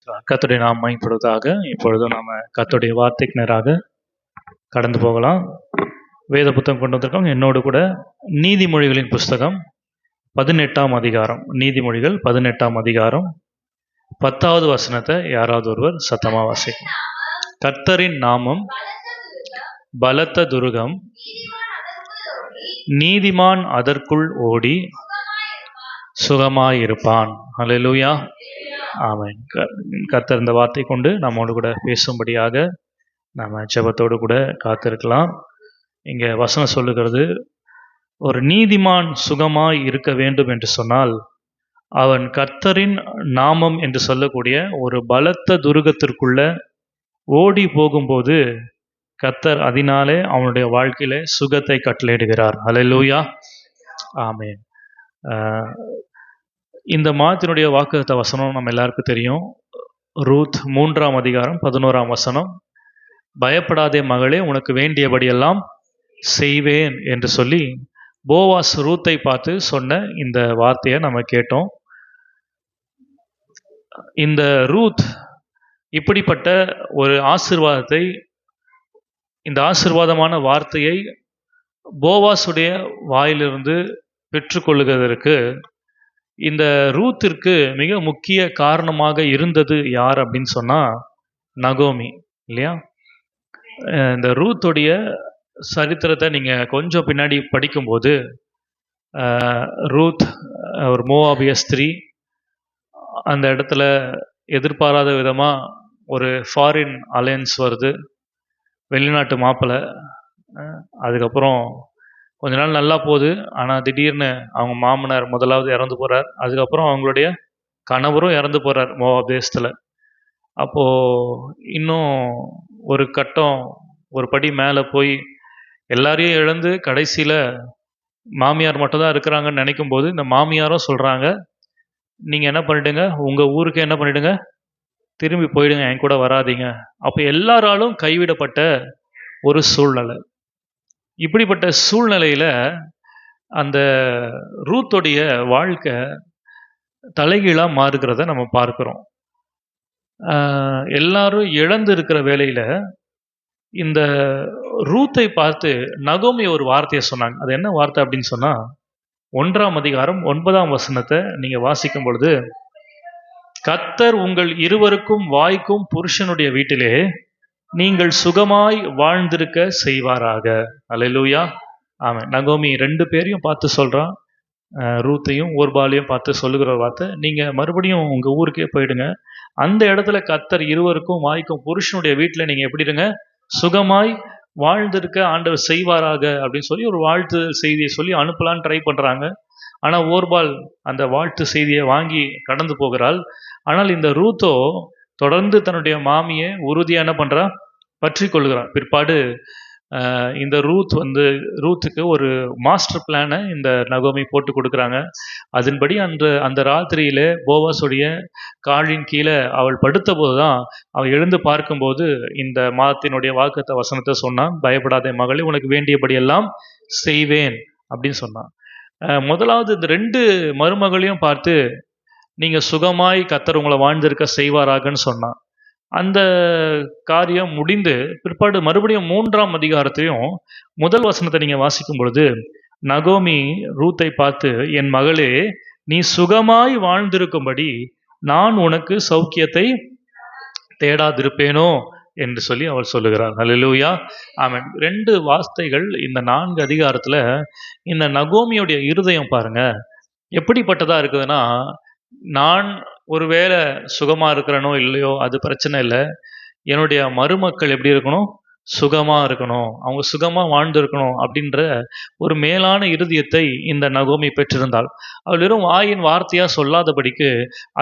கர்த்தருடைய நாம் மைப்படுவதாக. இப்பொழுது நாம கர்த்தருடைய வார்த்தைக்கு நேராக கடந்து போகலாம். வேத புத்தகம் கொண்டு வந்திருக்கோம். என்னோடு கூட நீதிமொழிகளின் புஸ்தகம் 18ஆம் அதிகாரம், நீதிமொழிகள் 18ஆம் அதிகாரம் 10வது வசனத்தை யாராவது ஒருவர் சத்தமா வாசிக்கும். கர்த்தரின் நாமம் பலத்த துருகம், நீதிமான் அதற்குள் ஓடி சுகமாயிருப்பான். அல்லேலூயா, ஆமென். கர்த்தர் இந்த வார்த்தை கொண்டு நம்மோடு கூட பேசும்படியாக நம்ம ஜெபத்தோடு கூட காத்திருக்கலாம். இங்கே வசனம் சொல்லுகிறது, ஒரு நீதிமான் சுகமாய் இருக்க வேண்டும் என்று சொன்னால் அவன் கர்த்தரின் நாமம் என்று சொல்லக்கூடிய ஒரு பலத்த துருகத்திற்குள்ள ஓடி போகும்போது கர்த்தர் அதனாலே அவனுடைய வாழ்க்கையில சுகத்தை கட்டளையிடுகிறார். அல்லேலூயா, ஆமென். இந்த மாதத்தினுடைய வாக்குத்தத்த வசனம் நம்ம எல்லாருக்கும் தெரியும். ரூத் 3ஆம் அதிகாரம் 11ஆம் வசனம், பயப்படாதே மகளே, உனக்கு வேண்டியபடியெல்லாம் செய்வேன் என்று சொல்லி போவாஸ் ரூத்தை பார்த்து சொன்ன இந்த வார்த்தையை நம்ம கேட்டோம். இந்த ரூத் இப்படிப்பட்ட ஒரு ஆசீர்வாதத்தை, இந்த ஆசீர்வாதமான வார்த்தையை போவாசுடைய வாயிலிருந்து பெற்றுக்கொள்ளுவதற்கு இந்த ரூத்திற்கு மிக முக்கிய காரணமாக இருந்தது யார் அப்படின்னு சொன்னா நகோமி, இல்லையா? இந்த ரூத்துடைய சரித்திரத்தை நீங்க கொஞ்சம் பின்னாடி படிக்கும்போது ரூத் ஒரு மோவாபிய ஸ்திரீ, அந்த இடத்துல எதிர்பாராத விதமா ஒரு ஃபாரின் அலையன்ஸ் வருது, வெளிநாட்டு மாப்பிள்ளை. அதுக்கப்புறம் கொஞ்ச நாள் நல்லா போகுது. ஆனால் திடீர்னு அவங்க மாமனார் முதலாவது இறந்து போகிறார். அதுக்கப்புறம் அவங்களுடைய கணவரும் இறந்து போகிறார் மோவாப் தேசத்தில். அப்போது இன்னும் ஒரு கட்டம், ஒரு படி மேலே போய் எல்லாரையும் இழந்து கடைசியில் மாமியார் மட்டும்தான் இருக்கிறாங்கன்னு நினைக்கும் போது இந்த மாமியாரும் சொல்கிறாங்க, நீங்கள் என்ன பண்ணிடுங்க, உங்கள் ஊருக்கு என்ன பண்ணிடுங்க, திரும்பி போயிடுங்க, என் கூட வராதிங்க. அப்போ எல்லாராலும் கைவிடப்பட்ட ஒரு சூழ்நிலை. இப்படிப்பட்ட சூழ்நிலையில் அந்த ரூத்துடைய வாழ்க்கை தலைகீழாக மாறுகிறத நம்ம பார்க்குறோம். எல்லாரும் இழந்து இருக்கிற வேளையில் இந்த ரூத்தை பார்த்து நகோமி ஒரு வார்த்தையை சொன்னாங்க. அது என்ன வார்த்தை அப்படின்னு சொன்னால், 1ஆம் அதிகாரம் 9ஆம் வசனத்தை நீங்கள் வாசிக்கும் பொழுது, கர்த்தர் உங்கள் இருவருக்கும் வாய்க்கும் புருஷனுடைய வீட்டிலே நீங்கள் சுகமாய் வாழ்ந்திருக்க செய்வாராக. அல்லேலூயா, ஆமென். நகோமி 2 பேரையும் பார்த்து சொல்கிறான், ரூத்தையும் ஓர்பாலையும் பார்த்து சொல்லுகிற வார்த்தை, நீங்கள் மறுபடியும் உங்கள் ஊருக்கே போயிடுங்க. அந்த இடத்துல கர்த்தர் இருவருக்கும் வாய்க்கும் புருஷனுடைய வீட்டில் நீங்கள் எப்படி இருங்க, சுகமாய் வாழ்ந்திருக்க ஆண்டவர் செய்வாராக அப்படின்னு சொல்லி ஒரு வாழ்த்து செய்தியை சொல்லி அனுப்பலான்னு ட்ரை பண்ணுறாங்க. ஆனால் ஓர்பால் அந்த வாழ்த்து செய்தியை வாங்கி கடந்து போகிறாள். ஆனால் இந்த ரூத்தோ தொடர்ந்து தன்னுடைய மாமியை உறுதியாக என்ன பண்ணுறா, பற்றி கொள்கிறான். பிற்பாடு இந்த ரூத்துக்கு ஒரு மாஸ்டர் பிளானை இந்த நகோமி போட்டு கொடுக்குறாங்க. அதன்படி அந்த ராத்திரியில போவாசுடைய காலின் கீழே அவள் படுத்த போது தான் அவள் எழுந்து பார்க்கும்போது இந்த மாதத்தினுடைய வாக்குத்த வசனத்தை சொன்னான், பயப்படாதே மகளே, உனக்கு வேண்டியபடியெல்லாம் செய்வேன் அப்படின்னு சொன்னான். முதலாவது இந்த 2 மருமகளையும் பார்த்து நீங்கள் சுகமாய் கர்த்தர் உங்களை வாழ்ந்திருக்க செய்வாராகன்னு சொன்னான். அந்த காரியம் முடிந்து பிற்பாடு மறுபடியும் 3ஆம் அதிகாரத்தையும் முதல் வசனத்தை நீங்கள் வாசிக்கும் பொழுது நகோமி ரூத்தை பார்த்து, என் மகளே, நீ சுகமாய் வாழ்ந்திருக்கும்படி நான் உனக்கு சௌக்கியத்தை தேடாதிருப்பேனோ என்று சொல்லி அவள் சொல்லுகிறார். அல்லேலூயா, ஆமென். 2 வார்த்தைகள் இந்த 4 அதிகாரத்தில் இந்த நகோமியுடைய இருதயம் பாருங்க எப்படிப்பட்டதா இருக்குதுன்னா, நான் ஒருவேளை சுகமாக இருக்கிறனோ இல்லையோ அது பிரச்சனை இல்லை, என்னுடைய மருமக்கள் எப்படி இருக்கணும், சுகமாக இருக்கணும், அவங்க சுகமாக வாழ்ந்திருக்கணும் அப்படின்ற ஒரு மேலான இருதயத்தை இந்த நகோமி பெற்றிருந்தாள். அவள் வெறும் வாயின் வார்த்தையாக சொல்லாதபடிக்கு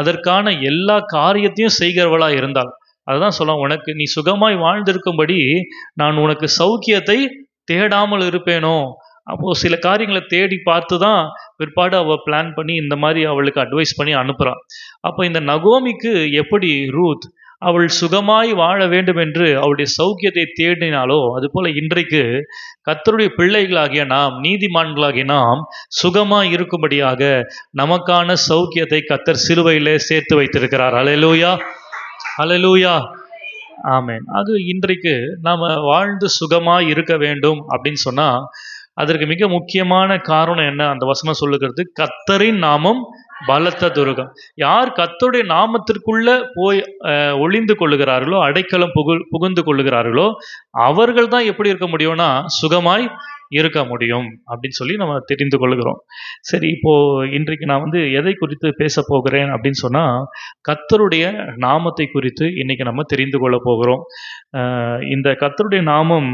அதற்கான எல்லா காரியத்தையும் செய்கிறவளாக இருந்தாள். அதுதான் சொல்ல, உனக்கு நீ சுகமாய் வாழ்ந்திருக்கும்படி நான் உனக்கு சௌக்கியத்தை தேடாமல் இருப்பேனோ. அப்போது சில காரியங்களை தேடி பார்த்து தான் பிற்பாடு அவள் பிளான் பண்ணி இந்த மாதிரி அவளுக்கு அட்வைஸ் பண்ணி அனுப்புகிறான். அப்போ இந்த நகோமிக்கு எப்படி ரூத் அவள் சுகமாய் வாழ வேண்டும் என்று அவளுடைய சௌக்கியத்தை தேடினாலோ, அதுபோல் இன்றைக்கு கர்த்தருடைய பிள்ளைகளாகிய நாம், நீதிமான்களாகிய நாம் சுகமாய் இருக்கும்படியாக நமக்கான சௌக்கியத்தை கர்த்தர் சிலுவையிலே சேர்த்து வைத்திருக்கிறார். அல்லேலூயா, ஹல்லேலூயா. ஆமென். அது இன்றைக்கு நாம வாழ்ந்து சுகமாய் இருக்க வேண்டும் அப்படின்னு சொன்னா, அதற்கு மிக முக்கியமான காரணம் என்ன? அந்த வசனம் சொல்லுகிறது, கர்த்தரின் நாமம் பலத்த துருகம். யார் கர்த்தருடைய நாமத்திற்குள்ள போய் ஒளிந்து கொள்ளுகிறார்களோ, அடைக்கலம் புகுந்து கொள்ளுகிறார்களோ, அவர்கள் தான் எப்படி இருக்க முடியும்னா, சுகமாய் இருக்க முடியும் அப்படின்னு சொல்லி நம்ம தெரிந்து கொள்ளுகிறோம். சரி, இப்போ இன்றைக்கு நான் வந்து எதை குறித்து பேசப் போகிறேன் அப்படின்னு சொன்னா, கர்த்தருடைய நாமத்தை குறித்து இன்னைக்கு நம்ம தெரிந்து கொள்ளப் போகிறோம். இந்த கர்த்தருடைய நாமம்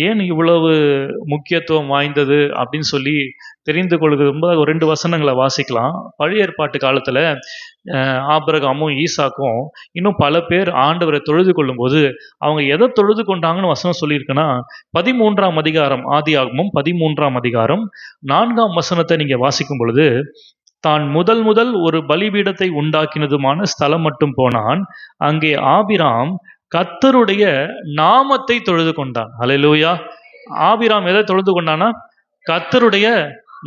ஏன் இவ்வளவு முக்கியத்துவம் வாய்ந்தது அப்படின்னு சொல்லி தெரிந்து கொள்ளும்போது ஒரு 2 வசனங்களை வாசிக்கலாம். பழைய ஏற்பாட்டு காலத்துல ஆபிரகாமும் ஈசாக்கும் இன்னும் பல பேர் ஆண்டவரை தொழுது கொள்ளும்போது அவங்க எதை தொழுது கொண்டாங்கன்னு வசனம் சொல்லியிருக்குன்னா, 13ஆம் அதிகாரம், ஆதியாகமம் 13ஆம் அதிகாரம் 4ஆம் வசனத்தை நீங்க வாசிக்கும் பொழுது, தான் முதல் முதல் ஒரு பலிபீடத்தை உண்டாக்கினதுமான ஸ்தலம் மட்டும் போனான். அங்கே ஆபிராம் கர்த்தருடைய நாமத்தை தொழுது கொண்டான். ஹல்லேலூயா. ஆபிராம் எதை தொழுது கொண்டானா? கர்த்தருடைய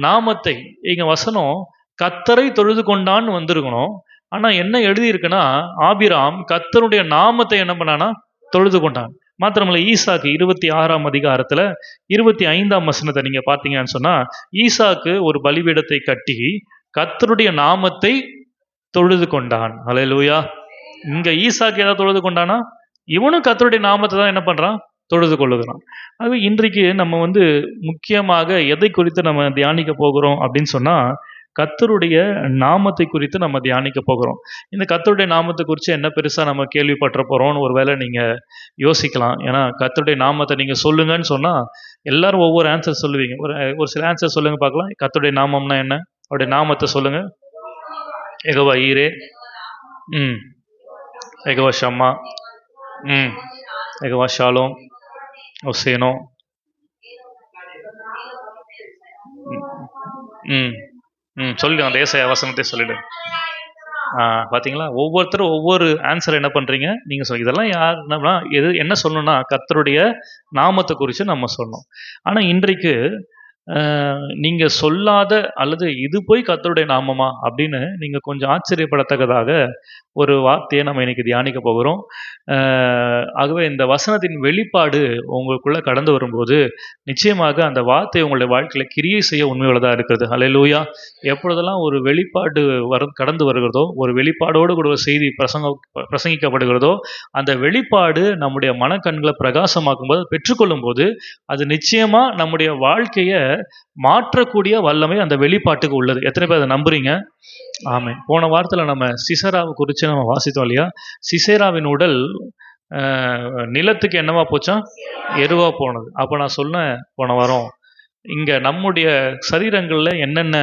நாமத்தை. இங்க வசனம் கர்த்தரை தொழுது கொண்டான்னு வந்திருக்கணும். ஆனா என்ன எழுதியிருக்குன்னா, ஆபிராம் கர்த்தருடைய நாமத்தை என்ன பண்ணானா? தொழுது கொண்டான். மாத்திரமல்ல, ஈசாக்கு 26ஆம் அதிகாரத்துல 25ஆம் வசனத்தை நீங்க பார்த்தீங்கன்னு சொன்னா, ஈசாக்கு ஒரு பலிபீடத்தை கட்டி கர்த்தருடைய நாமத்தை தொழுது கொண்டான். ஹல்லேலூயா. இங்க ஈசாக்கு எதை தொழுது கொண்டானா? இவனும் கர்த்தருடைய நாமத்தை தான் என்ன பண்றான்? தொழுது கொள்ளுகிறான். ஆகவே இன்றைக்கு நம்ம வந்து முக்கியமாக எதை குறித்து நம்ம தியானிக்க போகிறோம் அப்படின்னு சொன்னா, கர்த்தருடைய நாமத்தை குறித்து நம்ம தியானிக்க போகிறோம். இந்த கர்த்தருடைய நாமத்தை குறித்து என்ன பெருசா நம்ம கேள்விப்பட்ட போறோம்னு ஒருவேளை நீங்க யோசிக்கலாம். ஏன்னா கர்த்தருடைய நாமத்தை நீங்க சொல்லுங்கன்னு சொன்னா எல்லாரும் ஒவ்வொரு ஆன்சர் சொல்லுவீங்க. ஒரு சில ஆன்சர் சொல்லுங்க பார்க்கலாம். கர்த்தருடைய நாமம்னா என்ன? அவருடைய நாமத்தை சொல்லுங்க. யெகோவா ஈரே, ம் யெகோவா ஷம்மா, ம் யெகோவா ஷாலோம், ஒசேனோ, ம் ம் சொல்லிடு, அந்த ஏசாயா வசனத்தை சொல்லிடு. பார்த்தீங்களா, ஒவ்வொருத்தரும் ஒவ்வொரு ஆன்சர் என்ன பண்ணுறீங்க நீங்கள் சொல்லி. இதெல்லாம் யாருன்னா எது என்ன சொல்லணும்னா கர்த்தருடைய நாமத்தை குறித்து நம்ம சொல்லணும். ஆனால் இன்றைக்கு நீங்கள் சொல்லாத அல்லது இது போய் கர்த்தருடைய நாமமா அப்படின்னு நீங்கள் கொஞ்சம் ஆச்சரியப்படத்தக்கதாக ஒரு வார்த்தையை நம்ம இன்னைக்கு தியானிக்க போகிறோம். ஆகவே இந்த வசனத்தின் வெளிப்பாடு உங்களுக்குள்ள கடந்து வரும்போது நிச்சயமாக அந்த வார்த்தை உங்களுடைய வாழ்க்கையில் கிரியை செய்ய உண்மையுள்ளதாக இருக்கிறது. ஹல்லேலூயா. எப்பொழுதெல்லாம் ஒரு வெளிப்பாடு கடந்து வருகிறதோ, ஒரு வெளிப்பாடோடு கூட ஒரு செய்தி பிரசங்கிக்கப்படுகிறதோ, அந்த வெளிப்பாடு நம்முடைய மனக்கண்களை பிரகாசமாக்கும் போது, பெற்றுக்கொள்ளும் போது அது நிச்சயமா நம்முடைய வாழ்க்கையை மாற்றக்கூடிய வல்லமை அந்த வெளிப்பாட்டுக்கு உள்ளது. எத்தனை பேர் அதை நம்புறீங்க? ஆமென். போன வாரத்தில் நம்ம சிசேராவை குறித்து நம்ம வாசித்தோம் இல்லையா? சிசேராவின் உடல் நிலத்துக்கு என்னவா போச்சா? எருவா போனது. அப்போ நான் சொன்னேன் போன வாரம், இங்க நம்முடைய சரீரங்கள்ல என்னென்ன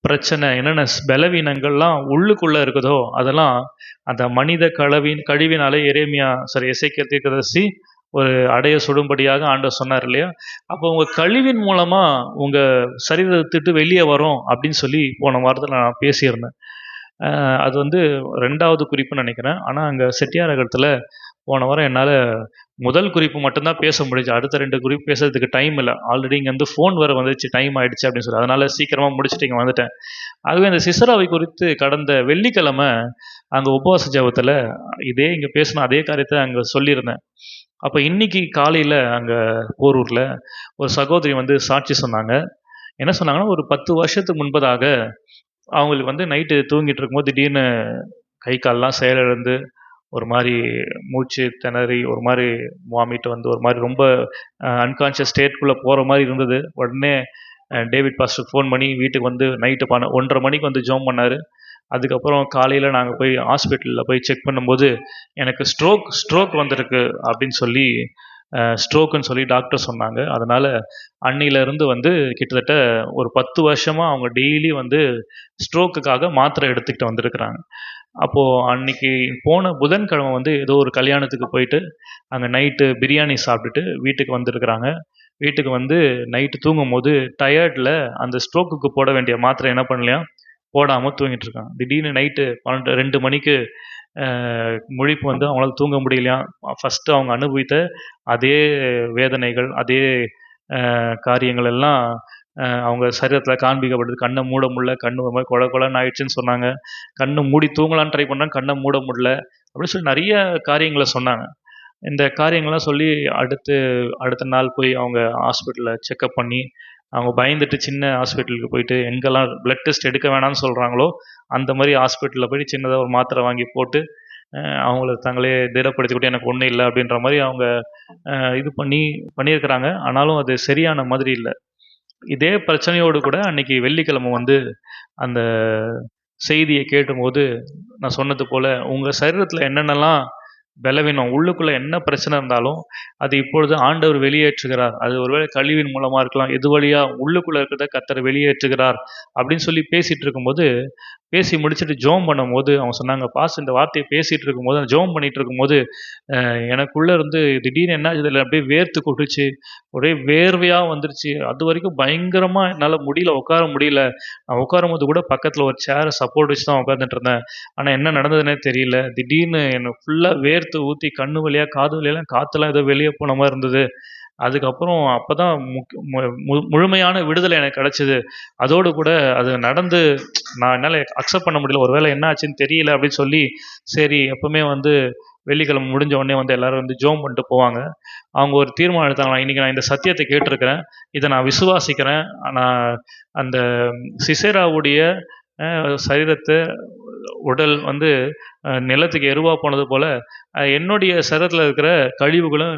பிரச்சனை, என்னென்ன பலவீனங்கள்லாம் உள்ளுக்குள்ள இருக்குதோ அதெல்லாம் அந்த மனித கழிவினாலே எசேக்கியேல் தீர்க்கதரிசி ஒரு அடைய சுடும்படியாக ஆண்டவர் சொன்னார் இல்லையா? அப்போ உங்க கழிவின் மூலமா உங்க சரீரத்தை வெளியே வரும் அப்படின்னு சொல்லி போன வாரத்தில் நான் பேசியிருந்தேன். அது வந்து 2வது குறிப்புன்னு நினைக்கிறேன். ஆனால் அங்கே செட்டியாரகத்தில் போன வாரம் என்னால் முதல் குறிப்பு மட்டும்தான் பேச முடிஞ்சு. அடுத்த 2 குறிப்பு பேசுறதுக்கு டைம் இல்லை. ஆல்ரெடி இங்கே வந்து ஃபோன் வேறு வந்துச்சு, டைம் ஆகிடுச்சு அப்படின்னு சொல்லி. அதனால் சீக்கிரமாக முடிச்சுட்டு இங்கே வந்துட்டேன். ஆகவே அந்த சிசராவை குறித்து கடந்த வெள்ளிக்கிழமை அங்கே உபவாச ஜெபத்தில் இதே இங்கே பேசின அதே காரியத்தை அங்கே சொல்லியிருந்தேன். அப்போ இன்னைக்கு காலையில் அங்கே போரூரில் ஒரு சகோதரி வந்து சாட்சி சொன்னாங்க. என்ன சொன்னாங்கன்னா, ஒரு 10 வருஷத்துக்கு முன்பதாக அவங்களுக்கு வந்து நைட்டு தூங்கிட்டு இருக்கும்போது திடீர்னு கை கால்லாம் செயலிழந்து ஒரு மாதிரி மூச்சு திணறி ஒரு மாதிரி வாமிட் வந்து ஒரு மாதிரி ரொம்ப அன்கான்ஷியஸ் ஸ்டேட்குள்ளே போகிற மாதிரி இருந்தது. உடனே டேவிட் பாஸ்டருக்கு ஃபோன் பண்ணி வீட்டுக்கு வந்து நைட்டு 1:30 மணிக்கு வந்து ஜோம் பண்ணார். அதுக்கப்புறம் காலையில் நாங்கள் போய் ஹாஸ்பிட்டலில் போய் செக் பண்ணும்போது எனக்கு ஸ்ட்ரோக் வந்திருக்கு அப்படின்னு சொல்லி ஸ்ட்ரோக்குன்னு சொல்லி டாக்டர் சொன்னாங்க. அதனால் அன்னிலேருந்து வந்து கிட்டத்தட்ட ஒரு 10 வருஷமாக அவங்க டெய்லி வந்து ஸ்ட்ரோக்குக்காக மாத்திரை எடுத்துக்கிட்டு வந்திருக்கிறாங்க. அப்போது அன்னைக்கு போன புதன்கிழமை வந்து ஏதோ ஒரு கல்யாணத்துக்கு போயிட்டு அங்கே நைட்டு பிரியாணி சாப்பிட்டுட்டு வீட்டுக்கு வந்திருக்கிறாங்க. வீட்டுக்கு வந்து நைட்டு தூங்கும் போது டயர்டில் அந்த ஸ்ட்ரோக்குக்கு போட வேண்டிய மாத்திரை என்ன பண்ணலையா, போடாமல் தூங்கிட்டு இருக்காங்க. திடீர்னு நைட்டு 2 மணிக்கு முழிப்பு வந்து அவங்களால தூங்க முடியலையா. ஃபஸ்ட்டு அவங்க அனுபவித்த அதே வேதனைகள், அதே காரியங்கள் எல்லாம் அவங்க சரீரத்தில் காண்பிக்கப்படுது. கண்ணை மூட முடியல, கண்ணு ஒரு மாதிரி கொல கொலன்னு ஆயிடுச்சுன்னு சொன்னாங்க. கண்ணை மூடி தூங்கலான்னு ட்ரை பண்ணாங்க, கண்ணை மூட முடியல. அப்படின்னு சொல்லி நிறைய காரியங்களை சொன்னாங்க. இந்த காரியங்கள்லாம் சொல்லி அடுத்த நாள் போய் அவங்க ஹாஸ்பிட்டலில் செக்கப் பண்ணி, அவங்க பயந்துட்டு சின்ன ஹாஸ்பிட்டலுக்கு போயிட்டு எங்கெல்லாம் பிளட் டெஸ்ட் எடுக்க வேணாம்னு சொல்கிறாங்களோ அந்த மாதிரி ஹாஸ்பிட்டலில் போய் சின்னதாக ஒரு மாத்திரை வாங்கி போட்டு அவங்கள தங்களே திடப்படுத்திக்கிட்டு எனக்கு ஒன்றும் இல்லை அப்படின்ற மாதிரி அவங்க இது பண்ணியிருக்கிறாங்க. ஆனாலும் அது சரியான மாதிரி இல்லை. இதே பிரச்சனையோடு கூட அன்னைக்கு வெள்ளிக்கிழமை வந்து அந்த செய்தியை கேட்டும்போது நான் சொன்னது போல் உங்கள் சரீரத்தில் என்னென்னலாம் பலவீனம், உள்ளுக்குள்ள என்ன பிரச்சனை இருந்தாலும் அது இப்பொழுது ஆண்டவர் வெளியேற்றுகிறார். அது ஒருவேளை கழிவின் மூலமா இருக்கலாம், எது வழியா உள்ளுக்குள்ள இருக்கிறத கர்த்தர் வெளியேற்றுகிறார் அப்படின்னு சொல்லி பேசிட்டு இருக்கும்போது, பேசி முடிச்சுட்டு ஜெபம் பண்ணும்போது அவங்க சொன்னாங்க, பாஸ் இந்த வார்த்தையை பேசிட்டு இருக்கும்போது ஜெபம் பண்ணிட்டு இருக்கும்போது எனக்குள்ள இருந்து திடீர்னு என்ன ஆச்சுது, அப்படியே வேர்த்து கொட்டுச்சு, ஒரே வேர்வையா வந்துருச்சு. அது வரைக்கும் பயங்கரமா என்னால் முடியல, உட்கார முடியல. நான் உட்காரும் போது கூட பக்கத்தில் ஒரு சேரை சப்போர்ட் வச்சு தான் உட்காந்துட்டு இருந்தேன். ஆனால் என்ன நடந்ததுன்னே தெரியல. திடீர்னு எனக்கு ஃபுல்லாக வேர்த்து ஊற்றி கண்ணு வழியாக காது வழியெல்லாம் காற்றுலாம் ஏதோ வெளியே போன மாதிரி இருந்தது. அதுக்கப்புறம் அப்போ தான் முழுமையான விடுதலை எனக்கு கிடச்சிது. அதோடு கூட அது நடந்து நான் என்னால் அக்செப்ட் பண்ண முடியல. ஒரு வேளை என்ன ஆச்சுன்னு தெரியல அப்படின்னு சொல்லி, சரி எப்பவுமே வந்து வெள்ளிக்கிழமை முடிஞ்ச உடனே வந்து எல்லோரும் வந்து ஜெபம் பண்ணிட்டு போவாங்க. அவங்க ஒரு தீர்மானம் எடுத்தாங்களா, இன்றைக்கி நான் இந்த சத்தியத்தை கேட்டிருக்கிறேன், இதை நான் விசுவாசிக்கிறேன். நான் அந்த சிசேராவுடைய சரீரத்தை உடல் வந்து நிலத்துக்கு எருவாக போனது போல் என்னுடைய சரீரத்தில் இருக்கிற கழிவுகளும்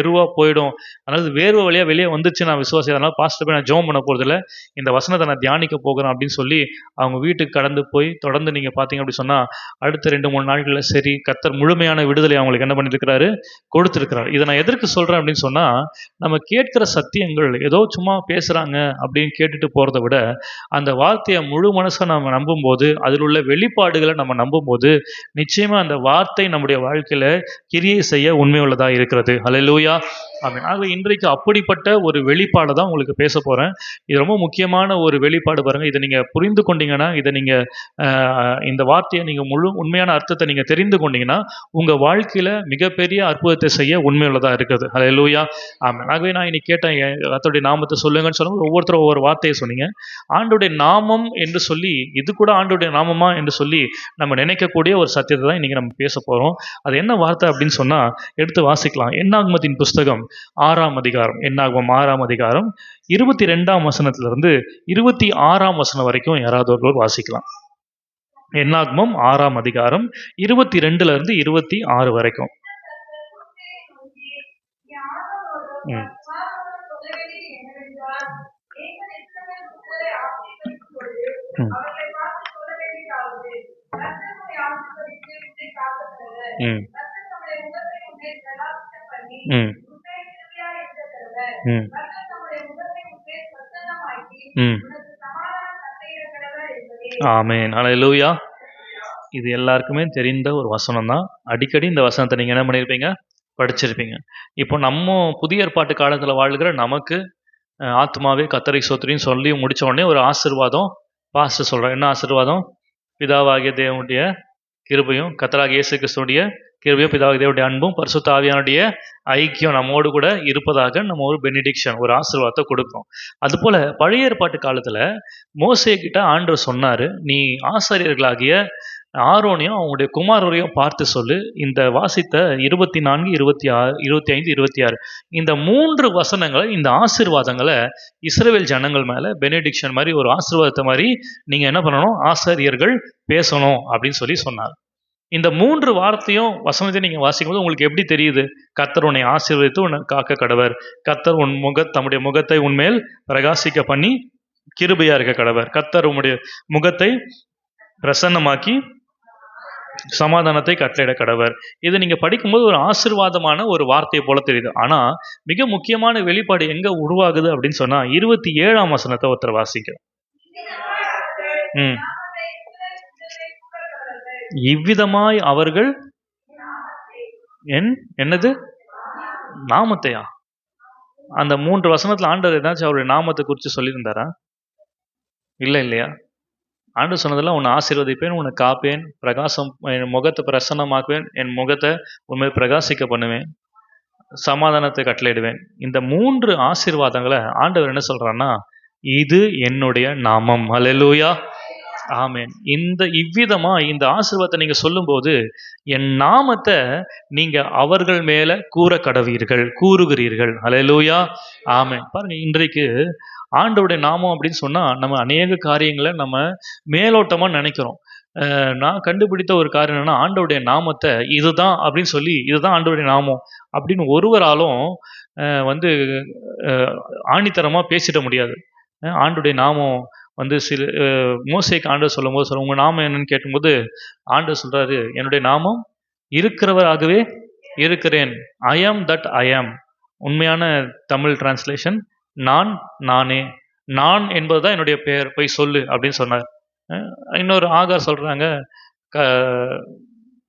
எருவாக போயிடும். அதனால் வேர்வை வழியாக வெளியே வந்துச்சு நான் விசுவாசி. அதனால் பாஸ்டர் போய் நான் ஜெபம் பண்ண போகிறதில்ல, இந்த வசனத்தை நான் தியானிக்க போகிறேன் அப்படின்னு சொல்லி அவங்க வீட்டுக்கு கடந்து போய் தொடர்ந்து நீங்கள் பார்த்தீங்க அப்படி சொன்னால் அடுத்த 2-3 நாட்களில் சரி கர்த்தர் முழுமையான விடுதலை அவங்களுக்கு என்ன பண்ணியிருக்கிறாரு, கொடுத்துருக்கிறார். இதை நான் எதற்கு சொல்கிறேன் அப்படின்னு சொன்னால், நம்ம கேட்குற சத்தியங்கள் ஏதோ சும்மா பேசுகிறாங்க அப்படின்னு கேட்டுட்டு போகிறத விட அந்த வார்த்தையை முழு மனசாக நம்ம நம்பும்போது, அதில் உள்ள வெளிப்பாடுகளை நம்ம நம்பும்போது நிச்சயமாக அந்த வார்த்தை நம்முடைய வாழ்க்கையில் கிரியை செய்ய உண்மை உள்ளதாக இருக்கிறது. ஹல்லேலூயா, ஆமென். ஆகவே இன்றைக்கு அப்படிப்பட்ட ஒரு வெளிப்பாடை தான் உங்களுக்கு பேச போகிறேன். இது ரொம்ப முக்கியமான ஒரு வெளிப்பாடு பாருங்கள். இதை நீங்கள் புரிந்து கொண்டீங்கன்னா, இதை நீங்கள் இந்த வார்த்தையை நீங்கள் உண்மையான அர்த்தத்தை நீங்கள் தெரிந்து கொண்டீங்கன்னா உங்கள் வாழ்க்கையில் மிகப்பெரிய அற்புதத்தை செய்ய உண்மை உள்ளதாக இருக்குது. ஹல்லேலூயா, ஆமென். ஆகவே நான் இன்னைக்கு கேட்டேன், கர்த்தருடைய நாமத்தை சொல்லுங்கன்னு சொல்லும்போது ஒவ்வொருத்தரும் ஒவ்வொரு வார்த்தையை சொன்னீங்க. ஆண்டோடைய நாமம் என்று சொல்லி, இது கூட ஆண்டோடைய நாமமா என்று சொல்லி நம்ம நினைக்கக்கூடிய ஒரு சத்தியத்தை தான் இன்றைக்கி நம்ம பேச போகிறோம். அது என்ன வார்த்தை அப்படின்னு சொன்னால் எடுத்து வாசிக்கலாம். என்னாகமத்தின் புஸ்தகம் 6ஆம் அதிகாரம், என்னாகமம் 6ஆம் அதிகாரம் 22ஆம் வசனத்திலிருந்து 26ஆம் வசனம் வரைக்கும் யாராவது ஒருவர் வாசிக்கலாம். என்னாகமம் 6ஆம் அதிகாரம் 22லிருந்து 26 வரைக்கும். ஆமென், ஹல்லேலூயா. இது எல்லாருக்குமே தெரிந்த ஒரு வசனம் தான். அடிக்கடி இந்த வசனத்தை நீங்கள் என்ன பண்ணியிருப்பீங்க, படிச்சிருப்பீங்க. இப்போ நம்ம புதிய ஏற்பாட்டு காலத்தில் வாழ்கிற நமக்கு ஆத்மாவே கர்த்தரை ஸ்தோத்திரின்னு சொல்லி முடித்த உடனே ஒரு ஆசீர்வாதம் பாஸ்டர் சொல்கிறேன். என்ன ஆசீர்வாதம்? பிதாவாகிய தேவனுடைய கிருபையும் கர்த்தராகிய இயேசு கிறிஸ்துவுடைய கிருபையும் பிதாவாகிய தேவனுடைய அன்பும் பரிசுத்த ஆவியானுடைய ஐக்கியம் நம்மோடு கூட இருப்பதாக நம்ம ஒரு பெனிடிக்ஷன், ஒரு ஆசீர்வாதத்தை கொடுக்கும். அதுபோல் பழைய ஏற்பாட்டு காலத்தில் மோசே கிட்ட ஆண்டவர் சொன்னார், நீ ஆசாரியர்களாகிய ஆரோனையும் அவங்களுடைய குமாரரையும் பார்த்து சொல்லு, இந்த வாசித்த 24, 26, 25, 26 இந்த 3 வசனங்களை, இந்த ஆசீர்வாதங்களை இஸ்ரவேல் ஜனங்கள் மேலே பெனிடிக்ஷன் மாதிரி ஒரு ஆசீர்வாதத்தை மாதிரி நீங்கள் என்ன பண்ணணும், ஆசாரியர்கள் பேசணும் அப்படின்னு சொல்லி சொன்னார். இந்த 3 வார்த்தையும் வசனத்தை நீங்கள் வாசிக்கும்போது உங்களுக்கு எப்படி தெரியுது? கர்த்தர் உன்னை ஆசீர்வதித்து உன்னை காக்க கடவர், கர்த்தர் தம்முடைய முகத்தை உன்மேல் பிரகாசிக்க பண்ணி கிருபையா இருக்க கடவர், கர்த்தர் உம்முடைய முகத்தை பிரசன்னமாக்கி சமாதானத்தை கட்டளையிட கடவர். இதை நீங்க படிக்கும்போது ஒரு ஆசீர்வாதமான ஒரு வார்த்தையை போல தெரியுது. ஆனா மிக முக்கியமான வெளிப்பாடு எங்க உருவாகுது அப்படின்னு சொன்னா 27ஆம் வசனத்தை ஒருத்தர் வாசிக்க. இவ்விதமாய் அவர்கள் என்னது நாமத்தையா? அந்த 3 வசனத்துல ஆண்டவர் ஏதாச்சும் அவருடைய நாமத்தை குறித்து சொல்லியிருந்தாரா? இல்லையா? ஆண்டவர் சொன்னதெல்லாம் உன்னை ஆசீர்வதிப்பேன், உன்னை காப்பேன், பிரகாசம், என் முகத்தை பிரசன்னமாக்குவேன், என் முகத்தை உண்மையை பிரகாசிக்க பண்ணுவேன், சமாதானத்தை கட்டளையிடுவேன். இந்த 3 ஆசீர்வாதங்களை ஆண்டவர் என்ன சொல்றான்னா, இது என்னுடைய நாமம். ஹல்லேலூயா, ஆமென். இவ்விதமா இந்த ஆசீர்வாதத்தை நீங்க சொல்லும்போது, என் நாமத்தை நீங்க அவர்கள் மேல கூறுகிறீர்கள். ஹல்லேலூயா. ஆமென். பாருங்க, இன்றைக்கு ஆண்டவருடைய நாமம் அப்படின்னு சொன்னா, நம்ம அநேக காரியங்கள நம்ம மேலோட்டமா நினைக்கிறோம். நான் கண்டுபிடித்த ஒரு காரியம் என்னன்னா, ஆண்டவருடைய நாமத்த இதுதான் அப்படின்னு சொல்லி, இதுதான் ஆண்டவருடைய நாமம் அப்படின்னு ஒருவராலும் வந்து அ ஆணித்தரமா பேசிட முடியாது. ஆண்டவருடைய நாமம் வந்து மோசேக்கு ஆண்டவர் சொல்லும்போது, உங்க நாமம் என்னன்னு கேட்கும்போது, ஆண்டவர் சொல்றாரு, என்னுடைய நாமம் இருக்கிறவராகவே இருக்கிறேன். ஐ ஆம் தட் ஐ ஆம். உண்மையான தமிழ் டிரான்ஸ்லேஷன், நானே. நான் என்பதுதான் என்னுடைய பெயர், போய் சொல்லு அப்படின்னு சொன்னார். இன்னொரு ஆகார் சொல்றாங்க, க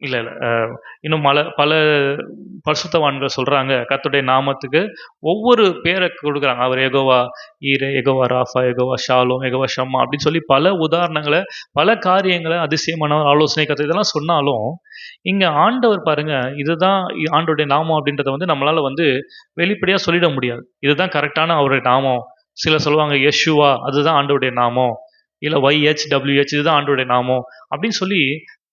இல்ல, இல்ல. இன்னும் பல பரிசுத்தவான்கள் சொல்றாங்க, கர்த்தருடைய நாமத்துக்கு ஒவ்வொரு பேரை கொடுக்குறாங்க. அவர் யெகோவா ஈரே, யெகோவா ராஃபா, யெகோவா ஷாலோம், யெகோவா ஷம்மா அப்படின்னு சொல்லி பல உதாரணங்கள, பல காரியங்கள, அதிசயமானவர், ஆலோசனை கர்த்தர் இதெல்லாம் சொன்னாலும், இங்க ஆண்டவர் பாருங்க, இதுதான் ஆண்டவருடைய நாமம் அப்படின்றத வந்து நம்மளால வந்து வெளிப்படையா சொல்லிட முடியாது. இதுதான் கரெக்ட்டான அவருடைய நாமம். சிலர் சொல்லுவாங்க யெஷுவா அதுதான் ஆண்டவருடைய நாமம். இல்ல YHWH இதுதான் ஆண்டவருடைய நாமம் அப்படின்னு சொல்லி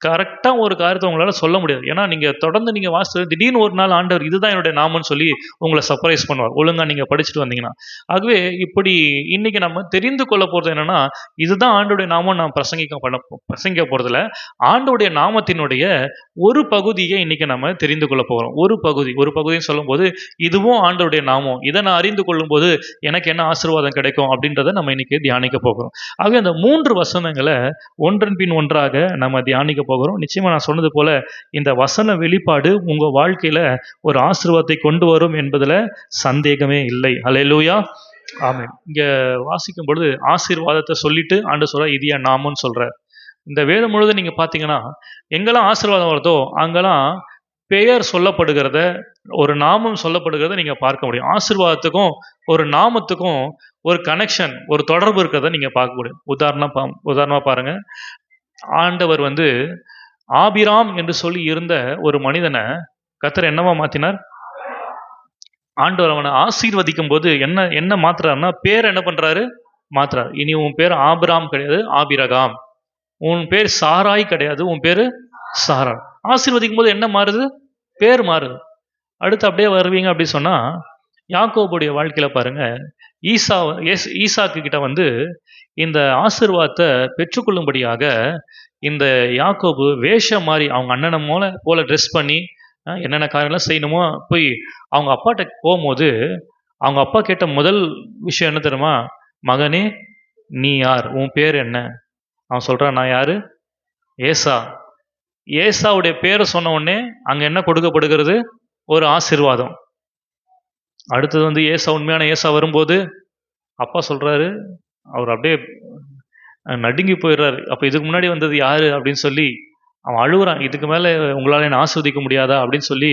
கரெக்ட்டா ஒரு காரியத்த உங்களால சொல்ல முடியாது. ஏன்னா, நீங்க தொடர்ந்து நீங்க வாசித்து திடீர்னு ஒரு நாள் ஆண்டவர் இதுதான் என்னுடைய நாமம்னு சொல்லி உங்கள சர்ப்ரைஸ் பண்ணுவார். ஒழுங்கா நீங்க படிச்சுட்டு வந்தீங்கன்னா. ஆகவே இப்படி இன்னைக்கு நம்ம தெரிந்து கொள்ள போறது என்னன்னா, இதுதான் ஆண்டவருடைய நாமம் நான் பிரசங்கிக்க போறதில்ல. ஆண்டவருடைய நாமத்தினுடைய ஒரு பகுதியை இன்னைக்கு நம்ம தெரிந்து கொள்ள போறோம். ஒரு பகுதின்னு சொல்லும்போது, இதுவும் ஆண்டவருடைய நாமம். இத நான் அறிந்து கொள்ளும்போது எனக்கு என்ன ஆசீர்வாதம் கிடைக்கும் அப்படின்றத நம்ம இன்னைக்கு தியானிக்க போகிறோம். ஆகவே அந்த 3 வசனங்கள ஒன்றன் பின் ஒன்றாக நம்ம தியானிக்க போகிறோம். நிச்சயமா நான் சொன்னது போல இந்த வசன வெளிப்பாடு உங்க வாழ்க்கையில ஒரு ஆசீர்வாதத்தை கொண்டு வரும் என்பதுல சந்தேகமே இல்லை. ஹல்லேலூயா. ஆமென். இங்க வாசிக்கும் பொழுது ஆசீர்வாதத்தை சொல்லிட்டு ஆண்டவர் சொல்றார், இது என் நாமம்னு சொல்றார். இந்த வேதம் முழுவதும் நீங்க பார்த்தீங்கன்னா, எங்கெல்லாம் ஆசீர்வாதம் வருதோ அங்கெல்லாம் பெயர் சொல்லப்படுகிறத, ஒரு நாமம் சொல்லப்படுகிறத நீங்க பார்க்க முடியும். ஆசீர்வாதத்துக்கும் ஒரு நாமத்துக்கும் ஒரு கனெக்ஷன், ஒரு தொடர்பு இருக்கிறத நீங்க பார்க்க முடியும். உதாரணமா பாருங்க. ஆண்டவர் வந்து ஆபிராம் என்று சொல்லி இருந்த ஒரு மனிதனை கர்த்தர் என்னவா மாத்தினார்? ஆண்டவர் அவனை ஆசீர்வதிக்கும் போது என்ன மாத்துறாருன்னா, பேர் என்ன பண்றாரு? மாத்துறாரு. இனி உன் பேர் ஆபிராம் கிடையாது, ஆபிரகாம். உன் பேர் சாராய் கிடையாது, உன் பேரு சாரா. ஆசீர்வதிக்கும் போது என்ன மாறுது? பேர் மாறுது. அடுத்து அப்படியே வருவீங்க அப்படி சொன்னா, யாக்கோபுடைய வாழ்க்கையில பாருங்க, ஈசாக்கு கிட்ட வந்து இந்த ஆசீர்வாதத்தை பெற்றுக்கொள்ளும்படியாக இந்த யாக்கோபு வேஷம் மாறி அவங்க அண்ணனை போல ட்ரெஸ் பண்ணி என்னென்ன காரியம்லாம் செய்யணுமோ போய் அவங்க அப்பாட்ட போகும்போது, அவங்க அப்பா கேட்ட முதல் விஷயம் என்ன தெரியுமா? மகனே, நீ யார்? உன் பேர் என்ன? அவன் சொல்றான், நான் யாரு? ஏசா. ஏசாவுடைய பேரை சொன்ன உடனே அங்க என்ன கொடுக்கப்படுகிறது? ஒரு ஆசீர்வாதம். அடுத்தது வந்து உண்மையான ஏசா வரும்போது அப்பா சொல்றாரு, அவர் அப்படியே நடுங்கி போயிடுறாரு. அப்ப இதுக்கு முன்னாடி வந்தது யாரு அப்படின்னு சொல்லி அவன் அழுகுறான். இதுக்கு மேல உங்களால என்ன ஆசீர்வதிக்க முடியாதா அப்படின்னு சொல்லி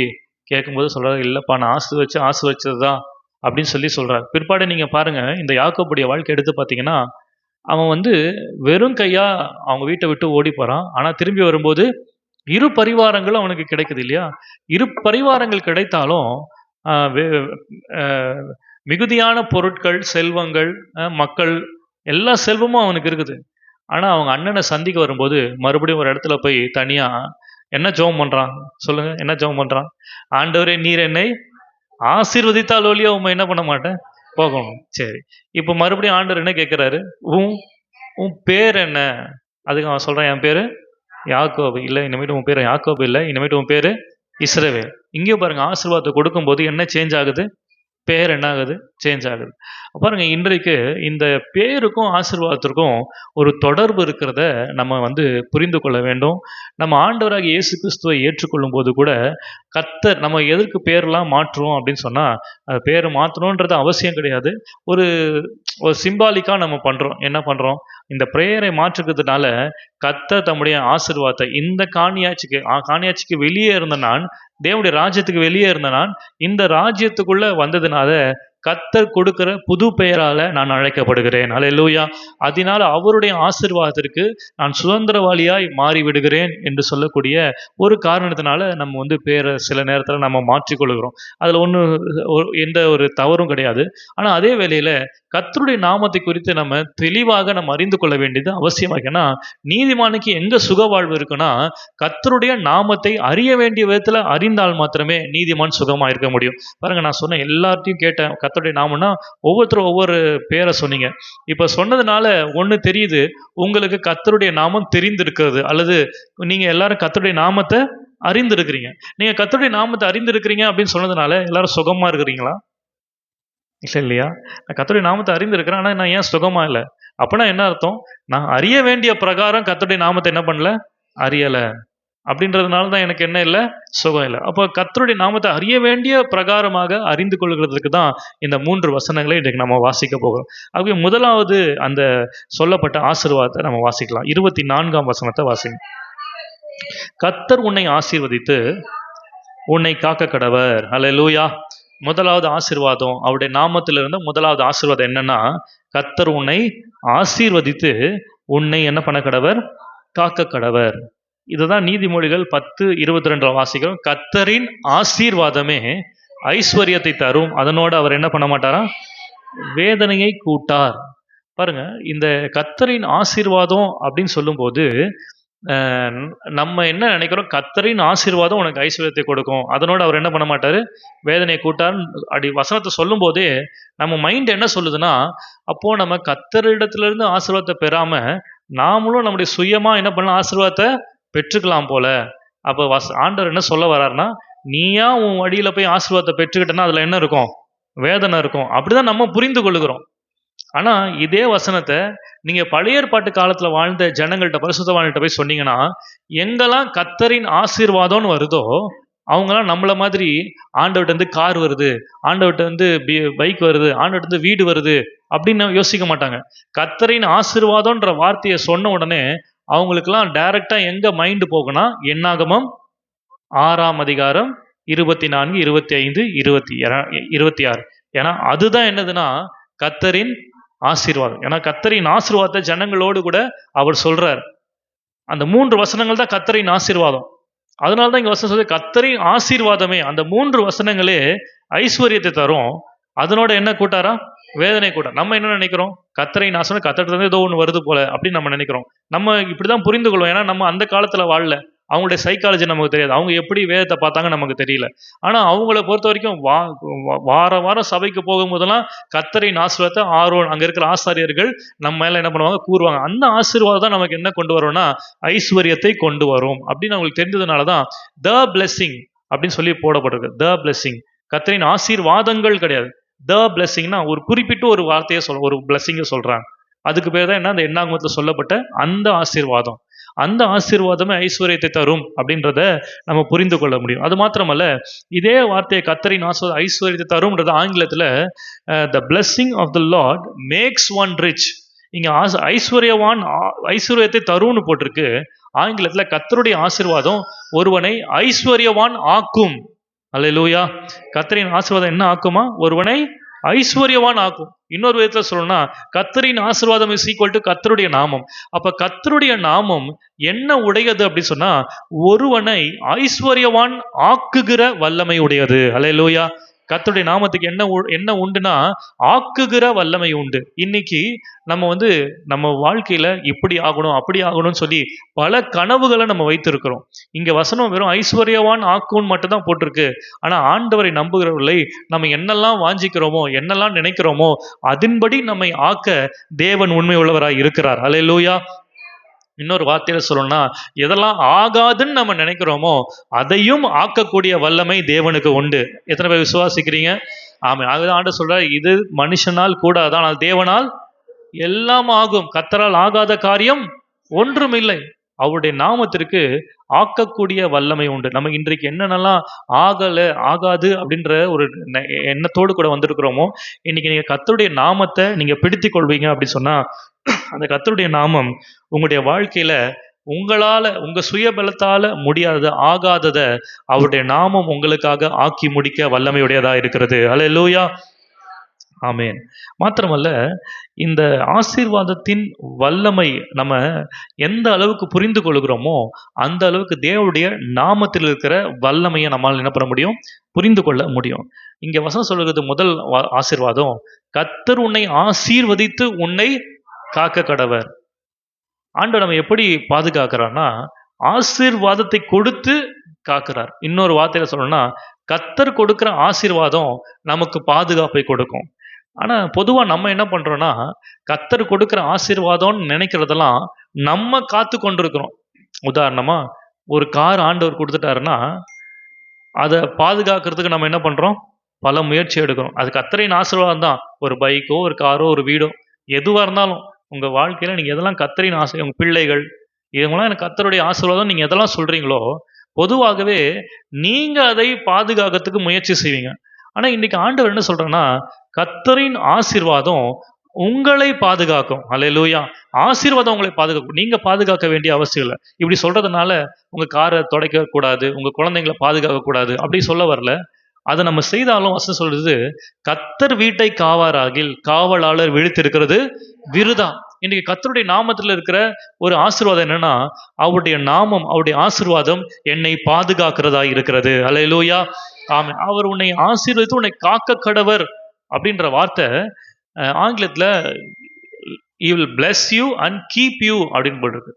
கேட்கும்போது சொல்றாரு, இல்லப்பா நான் ஆசீர்வதிச்சதுதான் அப்படின்னு சொல்லி சொல்றாரு. பிற்பாடு நீங்க பாருங்க, இந்த யாக்கோபுடைய வாழ்க்கை எடுத்து பார்த்தீங்கன்னா, அவன் வந்து வெறும் கையா அவங்க வீட்டை விட்டு ஓடி போறான். ஆனா திரும்பி வரும்போது இரு பரிவாரங்களும் அவனுக்கு கிடைக்குது இல்லையா? இரு பரிவாரங்கள் கிடைத்தாலும் மிகுதியான பொருட்கள், செல்வங்கள், மக்கள் எல்லா செல்வமும் அவனுக்கு இருக்குது. ஆனா அவங்க அண்ணனை சந்திக்க வரும்போது மறுபடியும் ஒரு இடத்துல போய் தனியா என்ன ஜெபம் பண்றான்? சொல்லுங்க, என்ன ஜெபம் பண்றான்? ஆண்டவரே, நீர் என்னை ஆசீர்வதித்தால் ஒழிய உம்மை என்ன பண்ண மாட்டேன், போகணும். சரி, இப்ப மறுபடியும் ஆண்டவர் என்ன கேட்கிறாரு? உன் பேர் என்ன? அதுக்கு அவன் சொல்றான், என் பேரு யாக்கோபு. இல்ல, இனிமேட்டு உன் பேரு யாக்கோபு இல்ல, இனிமேட்டு உன் பேரு இஸ்ரவேல். இங்கே பாருங்க, ஆசீர்வாதத்தை கொடுக்கும்போது என்ன சேஞ்ச் ஆகுது? பேர் என்ன ஆகுது? சேஞ்ச் ஆகுது. பாருங்க, இன்றைக்கு இந்த பேருக்கும் ஆசீர்வாதத்திற்கும் ஒரு தொடர்பு இருக்கிறத நம்ம வந்து புரிந்து கொள்ள வேண்டும். நம்ம ஆண்டவராகிய இயேசு கிறிஸ்துவை ஏற்றுக்கொள்ளும் போது கூட கர்த்தர் நம்ம எதற்கு பேர்லாம் மாற்றுவோம் அப்படின்னு சொன்னா, அது பேர் மாற்றணுன்றது அவசியம் கிடையாது. ஒரு ஒரு சிம்பாலிக்கா நம்ம பண்றோம். என்ன பண்றோம்? இந்த பிரேயரை மாற்றுக்கிறதுனால கர்த்தர் தம்முடைய ஆசீர்வாதத்தை இந்த காணியாட்சிக்கு வெளியே இருந்த நான், தேவனுடைய ராஜ்யத்துக்கு வெளியே இருந்த நான், இந்த ராஜ்யத்துக்குள்ள வந்ததுனால கர்த்தர் கொடுக்கிற புது பெயரால நான் அழைக்கப்படுகிறேன். அல்லேலூயா. அதனால அவருடைய ஆசீர்வாதத்திற்கு நான் சுதந்திரவாளியாய் மாறிவிடுகிறேன் என்று சொல்லக்கூடிய ஒரு காரணத்தினால நம்ம வந்து பேரை சில நேரத்தில் நம்ம மாற்றிக்கொள்கிறோம். அதில் எந்த ஒரு தவறும் கிடையாது. ஆனால் அதே வேளையில் கர்த்தருடைய நாமத்தை குறித்து நம்ம தெளிவாக நம்ம அறிந்து கொள்ள வேண்டியது அவசியமாக. ஏன்னா நீதிமானுக்கு எங்க சுக வாழ்வு இருக்குன்னா, கர்த்தருடைய நாமத்தை அறிய வேண்டிய விதத்துல அறிந்தால் மாத்திரமே நீதிமான் சுகமா இருக்க முடியும். பாருங்க, நான் சொன்ன எல்லார்ட்டையும் கேட்டேன், கர்த்தருடைய நாமம்னா ஒவ்வொருத்தரும் ஒவ்வொரு பேரை சொன்னீங்க. இப்ப சொன்னதுனால ஒண்ணு தெரியுது, உங்களுக்கு கர்த்தருடைய நாமம் தெரிந்திருக்கிறது, அல்லது நீங்க எல்லாரும் கர்த்தருடைய நாமத்தை அறிந்திருக்கிறீங்க. நீங்க கர்த்தருடைய நாமத்தை அறிந்திருக்கிறீங்க அப்படின்னு சொன்னதுனால எல்லாரும் சுகமா இருக்கிறீங்களா? இல்லையா? நான் கர்த்தருடைய நாமத்தை அறிந்திருக்கிறேன், ஆனா நான் ஏன் சுகமா இல்லை? அப்படின்னா என்ன அர்த்தம்? நான் அறிய வேண்டிய பிரகாரம் கர்த்தருடைய நாமத்தை என்ன பண்ணல, அறியல. அப்படின்றதுனால தான் எனக்கு என்ன இல்லை, சுகம் இல்லை. அப்போ கர்த்தருடைய நாமத்தை அறிய வேண்டிய பிரகாரமாக அறிந்து கொள்கிறதுக்கு தான் இந்த 3 வசனங்களை இன்றைக்கு நம்ம வாசிக்க போகிறோம். ஆகவே முதலாவது அந்த சொல்லப்பட்ட ஆசீர்வாதத்தை நம்ம வாசிக்கலாம். 24ஆம் வசனத்தை வாசிங்க. கர்த்தர் உன்னை ஆசீர்வதித்து உன்னை காக்க கடவர். அல்லேலூயா. முதலாவது ஆசீர்வாதம், அவருடைய நாமத்திலிருந்து முதலாவது ஆசீர்வாதம் என்னன்னா, கர்த்தர் உன்னை ஆசீர்வதித்து உன்னை என்ன பண்ண கடவர், காக்க கடவர். இதுதான் நீதிமொழிகள் 10:22 வாசிக்கிறோம். கர்த்தரின் ஆசீர்வாதமே ஐஸ்வர்யத்தை தரும், அதனோடு அவர் என்ன பண்ண மாட்டாரா, வேதனையை கூட்டார். பாருங்க, இந்த கர்த்தரின் ஆசீர்வாதம் அப்படின்னு சொல்லும்போது நம்ம என்ன நினைக்கிறோம், கர்த்தரின் ஆசீர்வாதம் உனக்கு ஐஸ்வர்யத்தை கொடுக்கும், அதனோட அவர் என்ன பண்ண மாட்டாரு, வேதனையை கூட்டார் அப்படி வசனத்தை சொல்லும் போதே நம்ம மைண்ட் என்ன சொல்லுதுன்னா, அப்போ நம்ம கர்த்தரிடத்திலிருந்து ஆசீர்வாதத்தை பெறாம நாமளும் நம்முடைய சுயமா என்ன பண்ணலாம், ஆசீர்வாதத்தை பெற்றுக்கலாம் போல. அப்போ ஆண்டவர் என்ன சொல்ல வர்றாருன்னா, நீயா உன் வழியில போய் ஆசீர்வாதத்தை பெற்றுக்கிட்டனா அதுல என்ன இருக்கும், வேதனை இருக்கும். அப்படிதான் நம்ம புரிந்து கொள்ளுகிறோம். ஆனா இதே வசனத்தை நீங்க பழைய ஏற்பாட்டு காலத்துல வாழ்ந்த ஜனங்கள்ட்ட, பரிசுத்தவான்கிட்ட போய் சொன்னீங்கன்னா, எங்கெல்லாம் கர்த்தரின் ஆசீர்வாதம்னு வருதோ அவங்களாம் நம்மள மாதிரி ஆண்டவர்கிட்ட இருந்து கார் வருது, ஆண்டவர்கிட்ட இருந்து பைக் வருது, ஆண்டவர்கிட்ட இருந்து வீடு வருது அப்படின்னு யோசிக்க மாட்டாங்க. கர்த்தரின் ஆசீர்வாதம்ன்ற வார்த்தையை சொன்ன உடனே அவங்களுக்குலாம் டைரக்டா எங்க மைண்டு போகும்னா, என்னாகமம் 6ஆம் அதிகாரம் 24, 25, 26. ஏன்னா அதுதான் என்னதுன்னா கர்த்தரின் ஆசீர்வாதம். ஏன்னா கர்த்தரின் ஆசீர்வாதத்தை ஜனங்களோடு கூட அவர் சொல்றார். அந்த 3 வசனங்கள் தான் கர்த்தரின் ஆசீர்வாதம். அதனால தான் இங்க வசனம் சொல்லி கர்த்தரின் ஆசீர்வாதமே, அந்த 3 வசனங்களே ஐஸ்வர்யத்தை தரும், அதனோட என்ன கூட்டாரா, வேதனை கூட. நம்ம என்ன நினைக்கிறோம், கர்த்தரின் ஆசீர்வாதம் கர்த்தரிடத்துல ஏதோ ஒன்று வருது போல அப்படின்னு நம்ம நினைக்கிறோம். நம்ம இப்படிதான் புரிந்து கொள்வோம். ஏன்னா நம்ம அந்த காலத்துல வாழல, அவங்களுடைய சைக்காலஜி நமக்கு தெரியாது, அவங்க எப்படி வேதத்தை பார்த்தாங்க நமக்கு தெரியல. ஆனா அவங்கள பொறுத்த வரைக்கும் வாரம் சபைக்கு போகும்போதெல்லாம் கர்த்தரின் ஆசீர்வாதத்தை ஆரோன், அங்க இருக்கிற ஆசாரியர்கள் நம்ம மேல என்ன பண்ணுவாங்க, கூறுவாங்க. அந்த ஆசீர்வாதம் தான் நமக்கு என்ன கொண்டு வரும்னா, ஐஸ்வர்யத்தை கொண்டு வரும் அப்படின்னு அவங்களுக்கு தெரிஞ்சதுனாலதான் த பிளெஸிங் அப்படின்னு சொல்லி போடப்பட்டிருக்கு. த பிளெஸிங், கர்த்தரின் ஆசீர்வாதங்கள் கிடையாது. த பிளெஸிங்னா ஒரு குறிப்பிட்ட ஒரு வார்த்தையை ஒரு பிளெஸிங்கை சொல்றாங்க. அதுக்கு பேர் தான் என்ன, அந்த எண்ணாகமத்துல சொல்லப்பட்ட அந்த ஆசீர்வாதம். அந்த ஆசீர்வாதமே ஐஸ்வர்யத்தை தரும் அப்படின்றத நம்ம புரிந்து கொள்ள முடியும். அது மாத்திரமல்ல, இதே வார்த்தையை கர்த்தரின் ஆசீர்வாதம் ஐஸ்வர்யத்தை தரும்ன்றது ஆங்கிலத்துல the blessing of the Lord makes one rich. இங்க ஐஸ்வர்யவான் ஐஸ்வர்யத்தை தரும்னு போட்டிருக்கு. ஆங்கிலத்துல கர்த்தருடைய ஆசீர்வாதம் ஒருவனை ஐஸ்வர்யவான் ஆக்கும். அல்லேலூயா. கர்த்தரின் ஆசீர்வாதம் என்ன ஆக்குமா, ஒருவனை ஐஸ்வர்யவான் ஆக்கும். இன்னொரு விதத்துல சொல்லணும்னா, கர்த்தரின் ஆசீர்வாதம் இஸ் ஈக்குவல் டு கர்த்தருடைய நாமம். அப்ப கர்த்தருடைய நாமம் என்ன உடையது அப்படின்னு சொன்னா, ஒருவனை ஐஸ்வர்யவான் ஆக்குகிற வல்லமை உடையது. அல்லேலூயா. கர்த்தருடைய நாமத்துக்கு என்ன உண்டுனா, ஆக்குகிற வல்லமை உண்டு. இன்னைக்கு நம்ம நம்ம வாழ்க்கையில இப்படி ஆகணும் அப்படி ஆகணும்னு சொல்லி பல கனவுகளை நம்ம வைத்திருக்கிறோம். இங்க வசனம் வெறும் ஐஸ்வர்யவான் ஆக்குன்னு மட்டும் தான் போட்டிருக்கு. ஆனா ஆண்டவரை நம்புகிறவர்களை நம்ம என்னெல்லாம் வாஞ்சிக்கிறோமோ, என்னெல்லாம் நினைக்கிறோமோ, அதன்படி நம்மை ஆக்க தேவன் உண்மை உள்ளவராய் இருக்கிறார். அல்லேலூயா. இன்னொரு வார்த்தையில சொல்லணும்னா, எதெல்லாம் ஆகாதுன்னு நம்ம நினைக்கிறோமோ அதையும் ஆக்கக்கூடிய வல்லமை தேவனுக்கு உண்டு. எத்தனை பேர் விசுவாசிக்கிறீங்க? ஆமா. அதுதான் ஆண்டவர் சொல்றார், இது மனுஷனால் கூடாது, ஆனால் தேவனால் எல்லாம் ஆகும். கர்த்தரால் ஆகாத காரியம் ஒன்றும் இல்லை. அவருடைய நாமத்திற்கு ஆக்கக்கூடிய வல்லமை உண்டு. நம்ம இன்றைக்கு என்னென்னலாம் ஆகாது அப்படின்ற ஒரு எண்ணத்தோடு கூட வந்திருக்கிறோமோ, இன்னைக்கு நீங்க கர்த்தருடைய நாமத்தை நீங்க பிடித்துக் கொள்வீங்க அப்படின்னு சொன்னா, அந்த கர்த்தருடைய நாமம் உங்களுடைய வாழ்க்கையில உங்களால, உங்க சுயபலத்தால முடியாதத, ஆகாதத அவருடைய நாமம் உங்களுக்காக ஆக்கி முடிக்க வல்லமையுடையதா இருக்கிறது. அல்லேலூயா. ஆமென். மாத்திரமல்ல, இந்த ஆசீர்வாதத்தின் வல்லமை நம்ம எந்த அளவுக்கு புரிந்து கொள்கிறோமோ, அந்த அளவுக்கு தேவனுடைய நாமத்தில் இருக்கிற வல்லமையை நம்மால் என்ன பண்ண முடியும்? புரிந்து கொள்ள முடியும். இங்க வசனம் சொல்லுகிறது முதல் ஆசீர்வாதம், கர்த்தர் உன்னை ஆசீர்வதித்து உன்னை காக்க கடவர். ஆண்டவர் நம்ம எப்படி பாதுகாக்கிறார்னா, ஆசீர்வாதத்தை கொடுத்து காக்கிறார். இன்னொரு வார்த்தையில சொல்லணும்னா, கர்த்தர் கொடுக்கிற ஆசீர்வாதம் நமக்கு பாதுகாப்பை கொடுக்கும். ஆனா பொதுவா நம்ம என்ன பண்றோம்னா, கர்த்தர் கொடுக்கிற ஆசீர்வாதம்னு நினைக்கிறதெல்லாம் நம்ம காத்து கொண்டிருக்கிறோம். உதாரணமா, ஒரு கார் ஆண்டவர் கொடுத்துட்டாருன்னா, அத பாதுகாக்கிறதுக்கு நம்ம என்ன பண்றோம்? பல முயற்சி எடுக்கிறோம். அது கர்த்தரின் ஆசீர்வாதம் தான். ஒரு பைக்கோ, ஒரு காரோ, ஒரு வீடோ, எதுவா இருந்தாலும் உங்க வாழ்க்கையில நீங்க எதெல்லாம் கர்த்தரின் ஆசை, உங்க பிள்ளைகள், இவங்கலாம் எனக்கு கர்த்தருடைய ஆசீர்வாதம் நீங்க எதெல்லாம் சொல்றீங்களோ, பொதுவாகவே நீங்க அதை பாதுகாக்கிறதுக்கு முயற்சி செய்வீங்க. ஆனா இன்னைக்கு ஆண்டவர் என்ன சொல்றேன்னா, கர்த்தரின் ஆசீர்வாதம் உங்களை பாதுகாக்கும். அல்லேலூயா. ஆசீர்வாதம் உங்களை பாதுகாக்கும். நீங்க பாதுகாக்க வேண்டிய அவசியம் இல்ல. இப்படி சொல்றதுனால உங்க காரை துடைக்க கூடாது, உங்க குழந்தைங்களை பாதுகாக்க கூடாது அப்படி சொல்ல வரல. அதை நம்ம செய்தாலும் வசனம் சொல்றது, கர்த்தர் வீட்டை காவாராகில் காவலாளர் விழித்திருக்கிறது விருதா. இன்னைக்கு கர்த்தருடைய நாமத்தில் இருக்கிற ஒரு ஆசீர்வாதம் என்னன்னா, அவருடைய நாமம், அவருடைய ஆசீர்வாதம் என்னை பாதுகாக்கிறதா இருக்கிறது. அல்லேலூயா. ஆமென். அவர் உன்னை ஆசீர்வதித்து உன்னை காக்க கடவர் அப்படின்ற வார்த்தை ஆங்கிலத்துல he will bless you and keep you அப்படின்னு போட்டிருக்கு.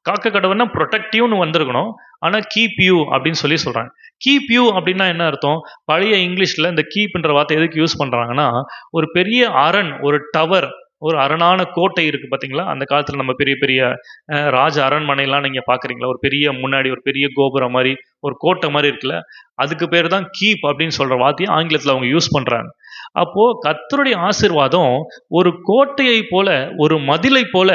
காக்க கடவுள்னா ப்ரொடெக்டிவ்னு வந்திருக்கணும். ஆனா கீப் யூ அப்படின்னு சொல்லி சொல்றாங்க. கீப் யூ அப்படின்னா என்ன அர்த்தம்? பழைய இங்கிலீஷ்ல இந்த கீப்ன்ற வார்த்தை எதுக்கு யூஸ் பண்றாங்கன்னா, ஒரு பெரிய அரண், ஒரு டவர், ஒரு அரணான கோட்டை இருக்கு பாத்தீங்களா? அந்த காலத்துல நம்ம பெரிய பெரிய ராஜ அரண்மனைலாம் நீங்க பாக்குறீங்களா? ஒரு பெரிய முன்னாடி ஒரு பெரிய கோபுரம் மாதிரி ஒரு கோட்டை மாதிரி இருக்குல்ல, அதுக்கு பேர் தான் கீப் அப்படின்னு சொல்ற வார்த்தையை ஆங்கிலத்துல அவங்க யூஸ் பண்றாங்க. அப்போ கர்த்தருடைய ஆசீர்வாதம் ஒரு கோட்டையை போல, ஒரு மதிலை போல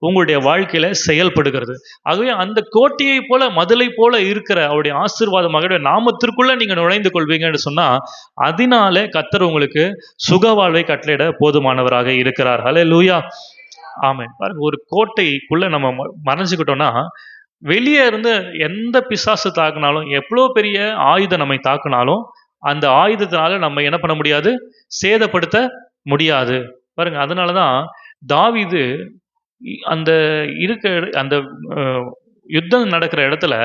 உங்களுடைய வாழ்க்கையில செயல்படுகிறது. ஆகவே அந்த கோட்டையை போல, மதிலை போல இருக்கிற அவருடைய ஆசீர்வாதம் அவருடைய நாமத்திற்குள்ள நீங்க நுழைந்து கொள்வீங்கன்னு சொன்னா, அதனால கர்த்தர் உங்களுக்கு சுகவாழ்வை கட்டளையிட போதுமானவராக இருக்கிறார். ஹல்லேலூயா. ஆமென். பாருங்க, ஒரு கோட்டைக்குள்ள நம்ம மறைஞ்சுக்கிட்டோம்னா, வெளியே இருந்து எந்த பிசாசு தாக்குனாலும், எவ்வளோ பெரிய ஆயுதம் நம்மை தாக்குனாலும், அந்த ஆயுதத்தினால நம்ம என்ன பண்ண முடியாது? சேதப்படுத்த முடியாது. பாருங்க, அதனாலதான் தாவீது அந்த அந்த யுத்தம் நடக்கிற இடத்துல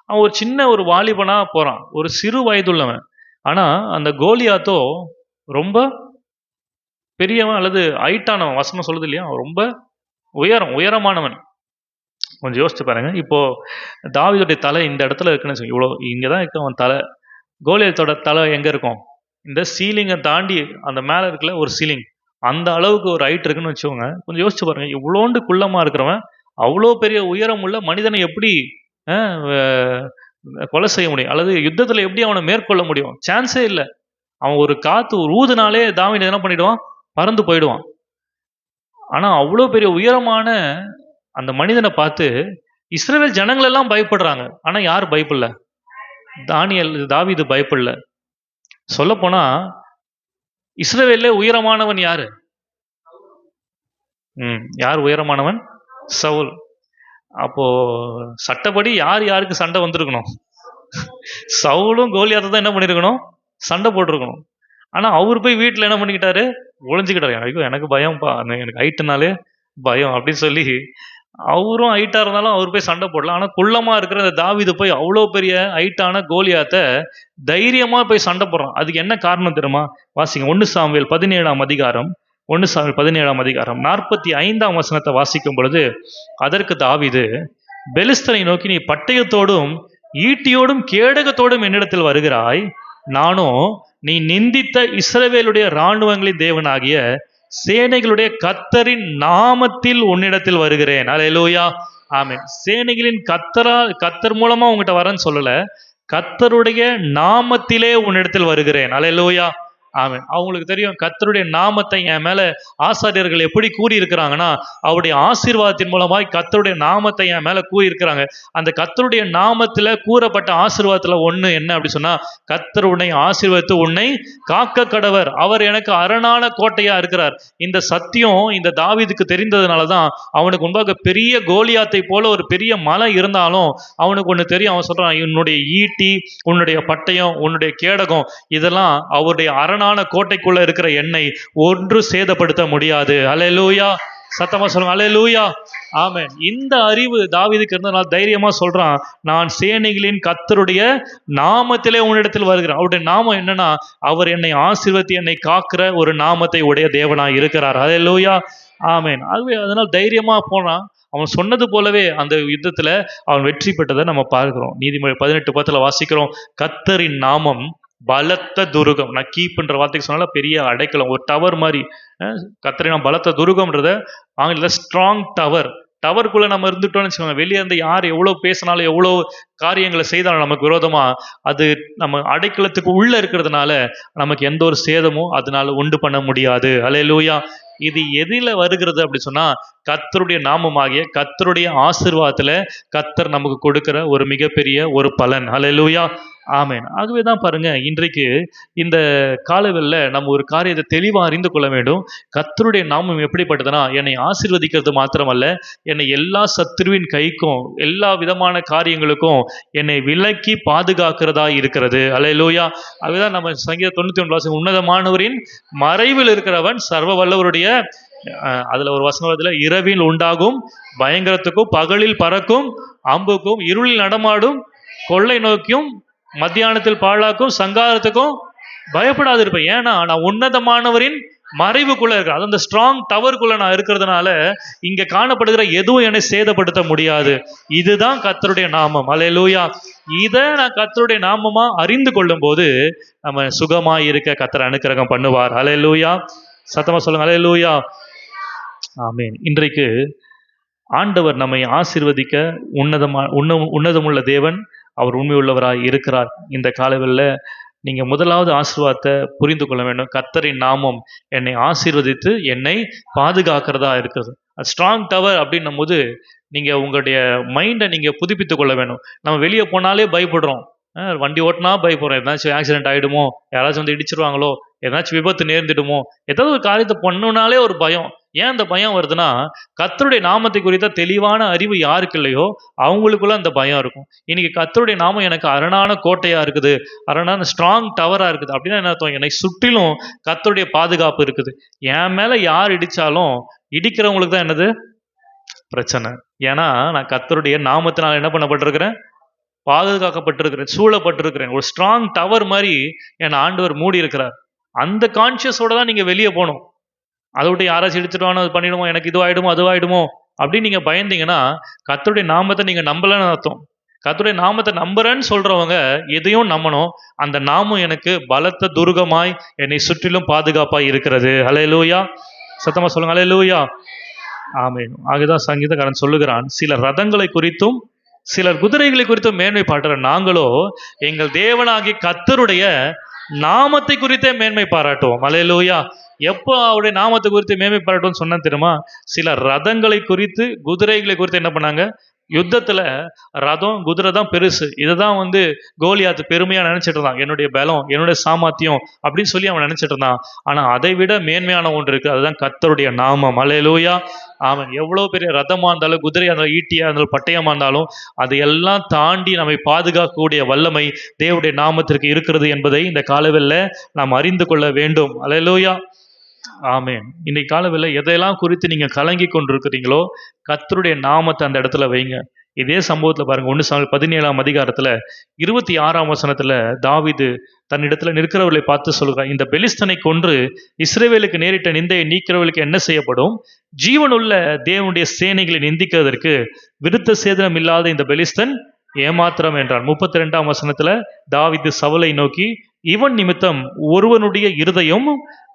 அவன் ஒரு சின்ன ஒரு வாலிபனா போறான், ஒரு சிறு வயதுள்ளவன். ஆனா அந்த கோலியாத்தோ ரொம்ப பெரியவன், அல்லது ஹைட்டானவன். வசனம் சொல்லுது இல்லையா, ரொம்ப உயரமானவன். கொஞ்சம் யோசிச்சு பாருங்க. இப்போ தாவீதுடைய தலை இந்த இடத்துல இருக்குன்னு இவ்வளோ இங்கதான் இருக்கு அவன் தலை. கோலியாத்தோட தலை எங்க இருக்கும்? இந்த சீலிங்கை தாண்டி அந்த மேல இருக்குல்ல ஒரு சீலிங், அந்த அளவுக்கு ஒரு ஹைட் இருக்குன்னு வச்சுக்கோங்க. கொஞ்சம் யோசிச்சு பாருங்க, இவ்வளோண்டு குள்ளமா இருக்கிறவன் அவ்வளோ பெரிய உயரம் உள்ள மனிதனை எப்படி கொலை செய்ய முடியும், அல்லது யுத்தத்துல எப்படி அவனை மேற்கொள்ள முடியும்? சான்ஸே இல்லை. அவன் ஒரு காத்து ஒரு ஊதுனாலே தாவீது என்ன பண்ணிடுவான்? பறந்து போயிடுவான். ஆனா அவ்வளோ பெரிய உயரமான அந்த மனிதனை பார்த்து இஸ்ரவேல் ஜனங்கள் எல்லாம் பயப்படுறாங்க. ஆனா யார் பயப்படல? தாவீது பயப்படல. சொல்ல போனா இஸ்ரவேல்ல உயரமானவன் யாரு? யார் உயரமானவன்? சவுல். அப்போ சட்டப்படி யார் யாருக்கு சண்டை வந்திருக்கணும்? சவுலும் கோலியாத்தை தான் என்ன பண்ணிருக்கணும்? சண்டை போட்டிருக்கணும். ஆனா அவர் போய் வீட்டுல என்ன பண்ணிக்கிட்டாரு? ஒளிஞ்சுக்கிட்டாரு. ஐயோ எனக்கு பயம்ப்பா, எனக்கு ஹைட்டுனாலே பயம் அப்படின்னு சொல்லி அவரும் ஹைட்டா இருந்தாலும் அவர் போய் சண்டை போடலாம். ஆனா குள்ளமா இருக்கிற அந்த தாவீது போய் அவ்வளோ பெரிய ஹைட்டான கோலியாத்தை தைரியமா போய் சண்டை போடுறான். அதுக்கு என்ன காரணம் தெரியுமா? வாசிங்க 1 சாமுவேல் 17ஆம் அதிகாரம். 1 சாமுவேல் 17ஆம் அதிகாரம் 45ஆம் வசனத்தை வாசிக்கும் பொழுது, அதற்கு தாவீது, பெலிஸ்தரை நோக்கி, நீ பட்டயத்தோடும் ஈட்டியோடும் கேடகத்தோடும் என்னிடத்தில் வருகிறாய், நானோ நீ நிந்தித்த இஸ்ரவேலுடைய இராணுவங்களின் தேவனாகிய சேனைகளுடைய கர்த்தரின் நாமத்தில் உன்னிடத்தில் வருகிறேன். அல்லேலூயா. ஆமென். சேனைகளின் கர்த்தர் மூலமா உங்ககிட்ட வரேன்னு சொல்லல, கர்த்தருடைய நாமத்திலே உன்னிடத்தில் வருகிறேன். அல்லேலூயா. ஆமென். அவங்களுக்கு தெரியும் கர்த்தருடைய நாமத்தை என் மேல ஆசாரியர்கள் எப்படி கூறி இருக்கிறாங்கன்னா, அவருடைய ஆசீர்வாதத்தின் மூலமாய் கர்த்தருடைய நாமத்தை என் மேல கூறி இருக்கிறாங்க. அந்த கர்த்தருடைய நாமத்துல கூறப்பட்ட ஆசீர்வாதத்துல ஒண்ணு என்ன அப்படி சொன்னா, கர்த்தர் உன்னை ஆசீர்வதித்து உன்னை காக்க கடவர். அவர் எனக்கு அரணான கோட்டையா இருக்கிறார். இந்த சத்தியம் இந்த தாவீதுக்கு தெரிந்ததுனாலதான் அவனுக்கு முன்பாக பெரிய கோலியாத்தை போல ஒரு பெரிய மலை இருந்தாலும் அவனுக்கு ஒண்ணு தெரியும். அவன் சொல்றான், உன்னுடைய ஈட்டி, உன்னுடைய பட்டயம், உன்னுடைய கேடகம், இதெல்லாம் அவருடைய அரணான அரணான கோட்டைக்குள்ள இருக்கிற என்னை ஒன்று சேதப்படுத்த முடியாது. அல்லேலூயா. சத்தமா சொல்லுங்க அல்லேலூயா. ஆமென். இந்த அறிவு தாவீதுக்கு இருந்தனால தைரியமா சொல்றான், நான் சேனைகளின் கர்த்தருடைய நாமத்திலே உன்னிடத்தில் வருகிறேன். அவருடைய நாமம் என்னன்னா, அவர் என்னை ஆசீர்வதித்து என்னை காக்கிற ஒரு நாமத்தை உடைய தேவனாய் இருக்கிறார். அல்லேலூயா. ஆமென். அதுவே அதனால் தைரியமா போனான். அவன் சொன்னது போலவே அந்த யுத்தத்துல அவன் வெற்றி பெற்றதை நம்ம பார்க்கிறோம். நீதிமொழி 18:10 வாசிக்கிறோம், கர்த்தரின் நாமம் பலத்த துருகம். நான் கீப்ன்ற வார்த்தைக்கு சொன்னால பெரிய அடைக்கலம், ஒரு டவர் மாதிரி. கர்த்தரின் பலத்த துருகம்ன்றத ஆங்கிலத்தில் ஸ்ட்ராங் டவர். டவருக்குள்ள நம்ம இருந்துட்டோம்னு வச்சுக்கோங்க, வெளியே இருந்து யார் எவ்வளவு பேசினாலும் எவ்வளவு காரியங்களை செய்தாலும் நமக்கு விரோதமா அது நம்ம அடைக்கலத்துக்கு உள்ள இருக்கிறதுனால நமக்கு எந்த ஒரு சேதமும் அதனால உண்டு பண்ண முடியாது. அல்லேலூயா. இது எதில வருகிறது அப்படி சொன்னா, கர்த்தருடைய நாமமாகிய கர்த்தருடைய ஆசீர்வாதத்துல கர்த்தர் நமக்கு கொடுக்கிற ஒரு மிகப்பெரிய ஒரு பலன். அல்லேலூயா. ஆமென். ஆகவே தான் பாருங்க, இன்றைக்கு இந்த காலவெளியில நம்ம ஒரு காரியத்தை தெளிவா அறிந்து கொள்ள வேண்டும். கர்த்தருடைய நாமம் எப்படிப்பட்டதுன்னா, என்னை ஆசீர்வதிக்கிறது மாத்திரமல்ல, என்னை எல்லா சத்துருவின் கைக்கும் எல்லா விதமான காரியங்களுக்கும் என்னை விலக்கி பாதுகாக்கிறதா இருக்கிறது. அல்லேலூயா. அதுதான் நம்ம சங்கீதம் 91 உன்னதமானவரின் மறைவில் இருக்கிறவன் சர்வ வல்லவருடைய அதுல ஒரு வசனம் வருதுல, இரவில் உண்டாகும் பயங்கரத்துக்கும் பகலில் பறக்கும் அம்புக்கும் இருளில் நடமாடும் கொள்ளை நோக்கியும் மத்தியானத்தில் பாழாக்கும் சங்காரத்துக்கும் பயப்படாது இருப்பேன். ஏன்னா நான் உன்னதமானவரின் மறைவுக்குள்ள இருக்கிறேன். அது அந்த ஸ்ட்ராங் டவருக்குள்ள நான் இருக்கிறதுனால இங்க காணப்படுகிற எதுவும் என்னை சேதப்படுத்த முடியாது. இதுதான் கர்த்தருடைய நாமம். அல்லேலூயா. இதை நான் கர்த்தருடைய நாமமா அறிந்து கொள்ளும் போது நம்ம சுகமாய் இருக்க கர்த்தர் அனுக்கிரகம் பண்ணுவார். அல்லேலூயா. சத்தமா சொல்லுங்க அல்லேலூயா. ஆமென். இன்றைக்கு ஆண்டவர் நம்மை ஆசீர்வதிக்க உன்னதமுள்ள தேவன், அவர் உண்மை உள்ளவராய் இருக்கிறார். இந்த காலவெளியில நீங்க முதலாவது ஆசீர்வாதத்தை புரிந்து கொள்ள வேண்டும். கர்த்தரின் நாமம் என்னை ஆசீர்வதித்து என்னை பாதுகாக்கிறதா இருக்கிறது. ஸ்ட்ராங் டவர் அப்படின்னும் போது நீங்க உங்களுடைய மைண்டை நீங்க புதுப்பித்துக் கொள்ள வேண்டும். நம்ம வெளியே போனாலே பயப்படுறோம். வண்டி ஓட்டினா பயப்படுறோம், எதனாச்சும் ஆக்சிடென்ட் ஆகிடுமோ, யாராச்சும் வந்து இடிச்சிருவாங்களோ, எதனாச்சும் விபத்து நேர்ந்துடுமோ, ஏதாவது ஒரு காரியத்தை பண்ணணும்னாலே ஒரு பயம். ஏன் அந்த பயம் வருதுன்னா, கர்த்தருடைய நாமத்தை குறித்த தெளிவான அறிவு யாருக்கு இல்லையோ அவங்களுக்குள்ள அந்த பயம் இருக்கும். இன்னைக்கு கர்த்தருடைய நாமம் எனக்கு அரணான கோட்டையா இருக்குது, அரணான ஸ்ட்ராங் டவரா இருக்குது அப்படின்னா என்ன அர்த்தம்? என்னை சுற்றிலும் கர்த்தருடைய பாதுகாப்பு இருக்குது. என் மேல யார் இடிச்சாலும் இடிக்கிறவங்களுக்கு தான் என்னது பிரச்சனை. ஏன்னா நான் கர்த்தருடைய நாமத்தினால் என்ன பண்ணப்பட்டிருக்கிறேன்? பாதுகாக்கப்பட்டிருக்கிறேன், சூழப்பட்டிருக்கிறேன். ஒரு ஸ்ட்ராங் டவர் மாதிரி என் ஆண்டவர் மூடி இருக்கிறார். அந்த கான்சியஸோட தான் நீங்க வெளியே போகணும். அதை விட்டு யாராச்சும் எடுத்துட்டு அது பண்ணிடுமோ, எனக்கு இதுவாயிடுமோ அதுவாயிடுமோ அப்படின்னு நீங்க பயந்தீங்கன்னா கர்த்தருடைய நாமத்தை நீங்க நம்பலன்னு அர்த்தம். கர்த்தருடைய நாமத்தை நம்புறேன்னு சொல்றவங்க எதையும் நம்பணும். அந்த நாமம் எனக்கு பலத்த துருகமாய் என்னை சுற்றிலும் பாதுகாப்பாய் இருக்கிறது. அல்லேலூயா. சத்தமா சொல்லுங்க அல்லேலூயா. ஆமென். ஆகதான் சங்கீதக்காரன் சொல்லுகிறான், சிலர் ரதங்களை குறித்தும் சிலர் குதிரைகளை குறித்தும் மேன்மை பாடுற நாங்களோ எங்கள் தேவனாகிய கர்த்தருடைய நாமத்தை குறித்தே மேன்மை பாராட்டுவோம். அல்லேலூயா. எப்போ அவருடைய நாமத்தை குறித்து மேன்மை பாராட்டுவோம்னு சொன்னா தெரியுமா? சில ரதங்களை குறித்து குதிரைகளை குறித்து என்ன பண்ணாங்க? யுத்தத்துல ரதம் குதிரை தான் பெருசு. இதுதான் வந்து கோலியாத்து பெருமையா நினைச்சிட்டு இருந்தான். என்னுடைய பலம், என்னுடைய சாமர்த்தியம் அப்படின்னு சொல்லி அவன் நினைச்சிட்டு இருந்தான். ஆனா அதை விட மேன்மையான ஒன்று இருக்கு, அதுதான் கர்த்தருடைய நாமம். அல்லேலூயா. அவன் எவ்வளவு பெரிய ரதமா இருந்தாலும், குதிரையா இருந்தாலும், ஈட்டியா இருந்தாலும், பட்டயமா இருந்தாலும் அதையெல்லாம் தாண்டி நம்மை பாதுகாக்கக்கூடிய வல்லமை தேவனுடைய நாமத்திற்கு இருக்கிறது என்பதை இந்த காலவெளியில நாம் அறிந்து கொள்ள வேண்டும். அல்லேலூயா. ஆமென். இன்னைக்கு காலவெளியில எதையெல்லாம் குறித்து நீங்க கலங்கி கொண்டிருக்கிறீங்களோ கர்த்தருடைய நாமத்தை அந்த இடத்துல வைங்க. இதே சம்பவத்துல பாருங்க, 1 சாமுவேல் 17 26 தாவீது தன்னிடத்துல நிற்கிறவர்களை பார்த்து சொல்கிறார், இந்த பெலிஸ்தனை கொன்று இஸ்ரவேலுக்கு நேரிட்ட நிந்தையை நீக்கிறவர்களுக்கு என்ன செய்யப்படும்? ஜீவனுள்ள தேவனுடைய சேனைகளை நிந்திக்கிறதற்கு விருத்த சேதனம் இல்லாத இந்த பெலிஸ்தன் ஏமாத்திரம் என்றார். 32 தாவீது சவுலை நோக்கி, இவன் நிமித்தம் ஒருவனுடைய இருதயம்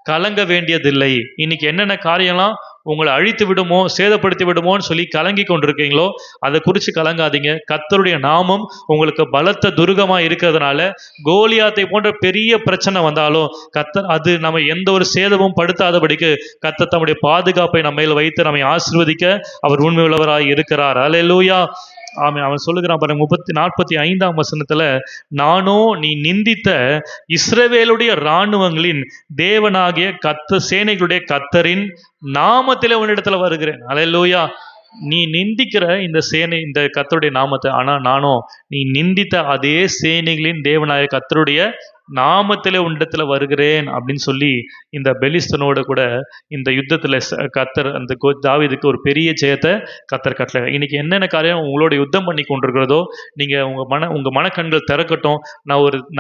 கலங்க வேண்டியதில்லை. இன்னைக்கு என்னென்ன காரியம்லாம் உங்களை அழித்து விடுமோ, சேதப்படுத்தி விடுமோன்னு சொல்லி கலங்கி கொண்டிருக்கீங்களோ அதை குறித்து கலங்காதீங்க. கர்த்தருடைய நாமம் உங்களுக்கு பலத்த துருகமா இருக்கிறதுனால கோலியாத்தை போன்ற பெரிய பிரச்சனை வந்தாலும் கர்த்தர் அது நம்ம எந்த ஒரு சேதமும் படுத்தாதபடிக்கு கர்த்தர் தம்முடைய பாதுகாப்பை நம்ம மேல் வைத்து நம்மை ஆசீர்வதிக்க அவர் உண்மை உள்ளவராய் இருக்கிறார். அல்லேலூயா. ஆமென். அவன் சொல்லுகிறான் பாருங்க, 45 நானோ நீ நிந்தித்த இஸ்ரவேலுடைய இராணுவங்களின் தேவனாகிய சேனைகளுடைய கர்த்தரின் நாமத்திலே உன்னிடத்துல வருகிறேன். அல்லேலூயா. நீ நிந்திக்கிற இந்த சேனை, இந்த கர்த்தருடைய நாமத்தை, ஆனா நானோ நீ நிந்தித்த அதே சேனைகளின் தேவனாகிய கர்த்தருடைய நாமத்திலே உன்னிடத்துல வருகிறேன் அப்படின்னு சொல்லி இந்த பெலிஸ்தனோட கூட இந்த யுத்தத்துல கத்தர் அந்த தாவீதுக்கு ஒரு பெரிய ஜெயத்தை கத்தர் கட்டளை. இன்னைக்கு என்னென்ன காரியம் உங்களோட யுத்தம் பண்ணி கொண்டிருக்கிறதோ நீங்க உங்க மனக்கண்கள் திறக்கட்டும்.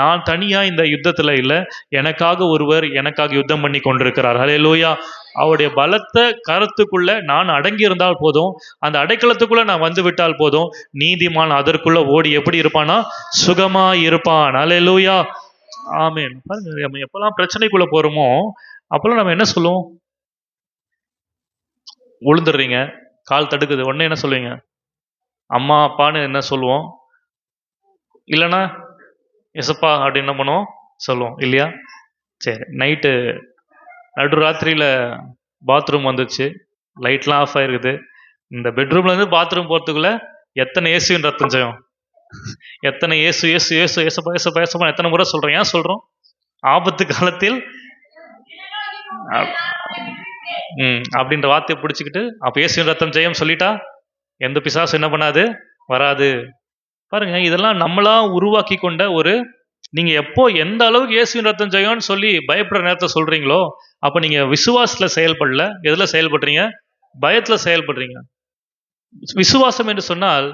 நான் தனியா இந்த யுத்தத்துல இல்லை, எனக்காக ஒருவர் எனக்காக யுத்தம் பண்ணி கொண்டிருக்கிறார். ஹல்லேலூயா. அவருடைய பலத்த கருத்துக்குள்ள நான் அடங்கி இருந்தால் போதும், அந்த அடைக்கலத்துக்குள்ள நான் வந்து விட்டால் போதும், நீதிமான் அதற்குள்ள ஓடி எப்படி இருப்பானா சுகமா இருப்பான். ஹல்லேலூயா. ஆமென். பாருங்க, நம்ம எப்பெல்லாம் பிரச்சனைக்குள்ள போறோமோ அப்பெல்லாம் நம்ம என்ன சொல்லுவோம்? விழுந்துடுறீங்க, கால் தடுக்குது, உடனே என்ன சொல்லுவீங்க? அம்மா அப்பான்னு என்ன சொல்லுவோம்? இல்லைன்னா எசப்பா அப்படின்னு என்ன பண்ணுவோம்? சொல்லுவோம் இல்லையா? சரி, நைட்டு நடுராத்திரியில் பாத்ரூம் வந்துச்சு, லைட்லாம் ஆஃப் ஆயிருக்குது. இந்த பெட்ரூம்லேருந்து பாத்ரூம் போகிறதுக்குள்ள எத்தனை இயேசுவின் ரத்தம் ஜெயம், எத்தனை இயேசு இயேசு இயேசு ஏசப்பா ஏசப்பா ஏசப்பா எத்தனை முறை சொல்கிறோம்? ஏன் சொல்கிறோம்? ஆபத்து காலத்தில் அப்படின்ற வார்த்தையை பிடிச்சிக்கிட்டு அப்போ இயேசுவின் ரத்தம் ஜெயம் சொல்லிட்டா எந்த பிசாசு என்ன பண்ணாது, வராது. பாருங்க, இதெல்லாம் நம்மளா உருவாக்கி கொண்ட ஒரு, நீங்க எப்போ எந்த அளவுக்கு இயேசுவின் ரத்தம் ஜெயம்னு சொல்லி பயப்படுற நேரத்தை சொல்றீங்களோ அப்ப நீங்க விசுவாசத்துல செயல்படல. எதுல செயல்படுறீங்க? பயத்துல செயல்படுறீங்க. விசுவாசம் என்று சொன்னால்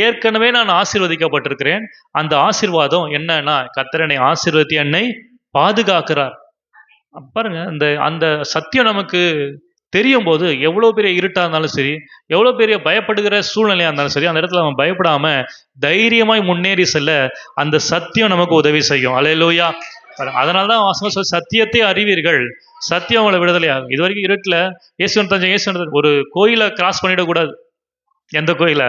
ஏற்கனவே நான் ஆசீர்வதிக்கப்பட்டிருக்கிறேன். அந்த ஆசீர்வாதம் என்னன்னா கர்த்தர் என்னை ஆசீர்வதித்து என்னை பாதுகாக்கிறார். பாருங்க, அந்த சத்தியம் நமக்கு தெரியும் போது எவ்வளவு பெரிய இருட்டா இருந்தாலும் சரி, எவ்வளவு பெரிய பயப்படுகிற சூழ்நிலையா இருந்தாலும் சரி, அந்த இடத்துல நம்ம பயப்படாம தைரியமாய் முன்னேறி செல்ல அந்த சத்தியம் நமக்கு உதவி செய்யும். அல்லேலூயா. அதனாலதான் வாசகம் சொல்லி சத்தியத்தை அறிவீர்கள், சத்தியம் உங்களை விடுதலையாகும். இது வரைக்கும் இருட்டுல இயேசுவன் ஒரு கோயிலை கிராஸ் பண்ணிடக்கூடாது. எந்த கோயில?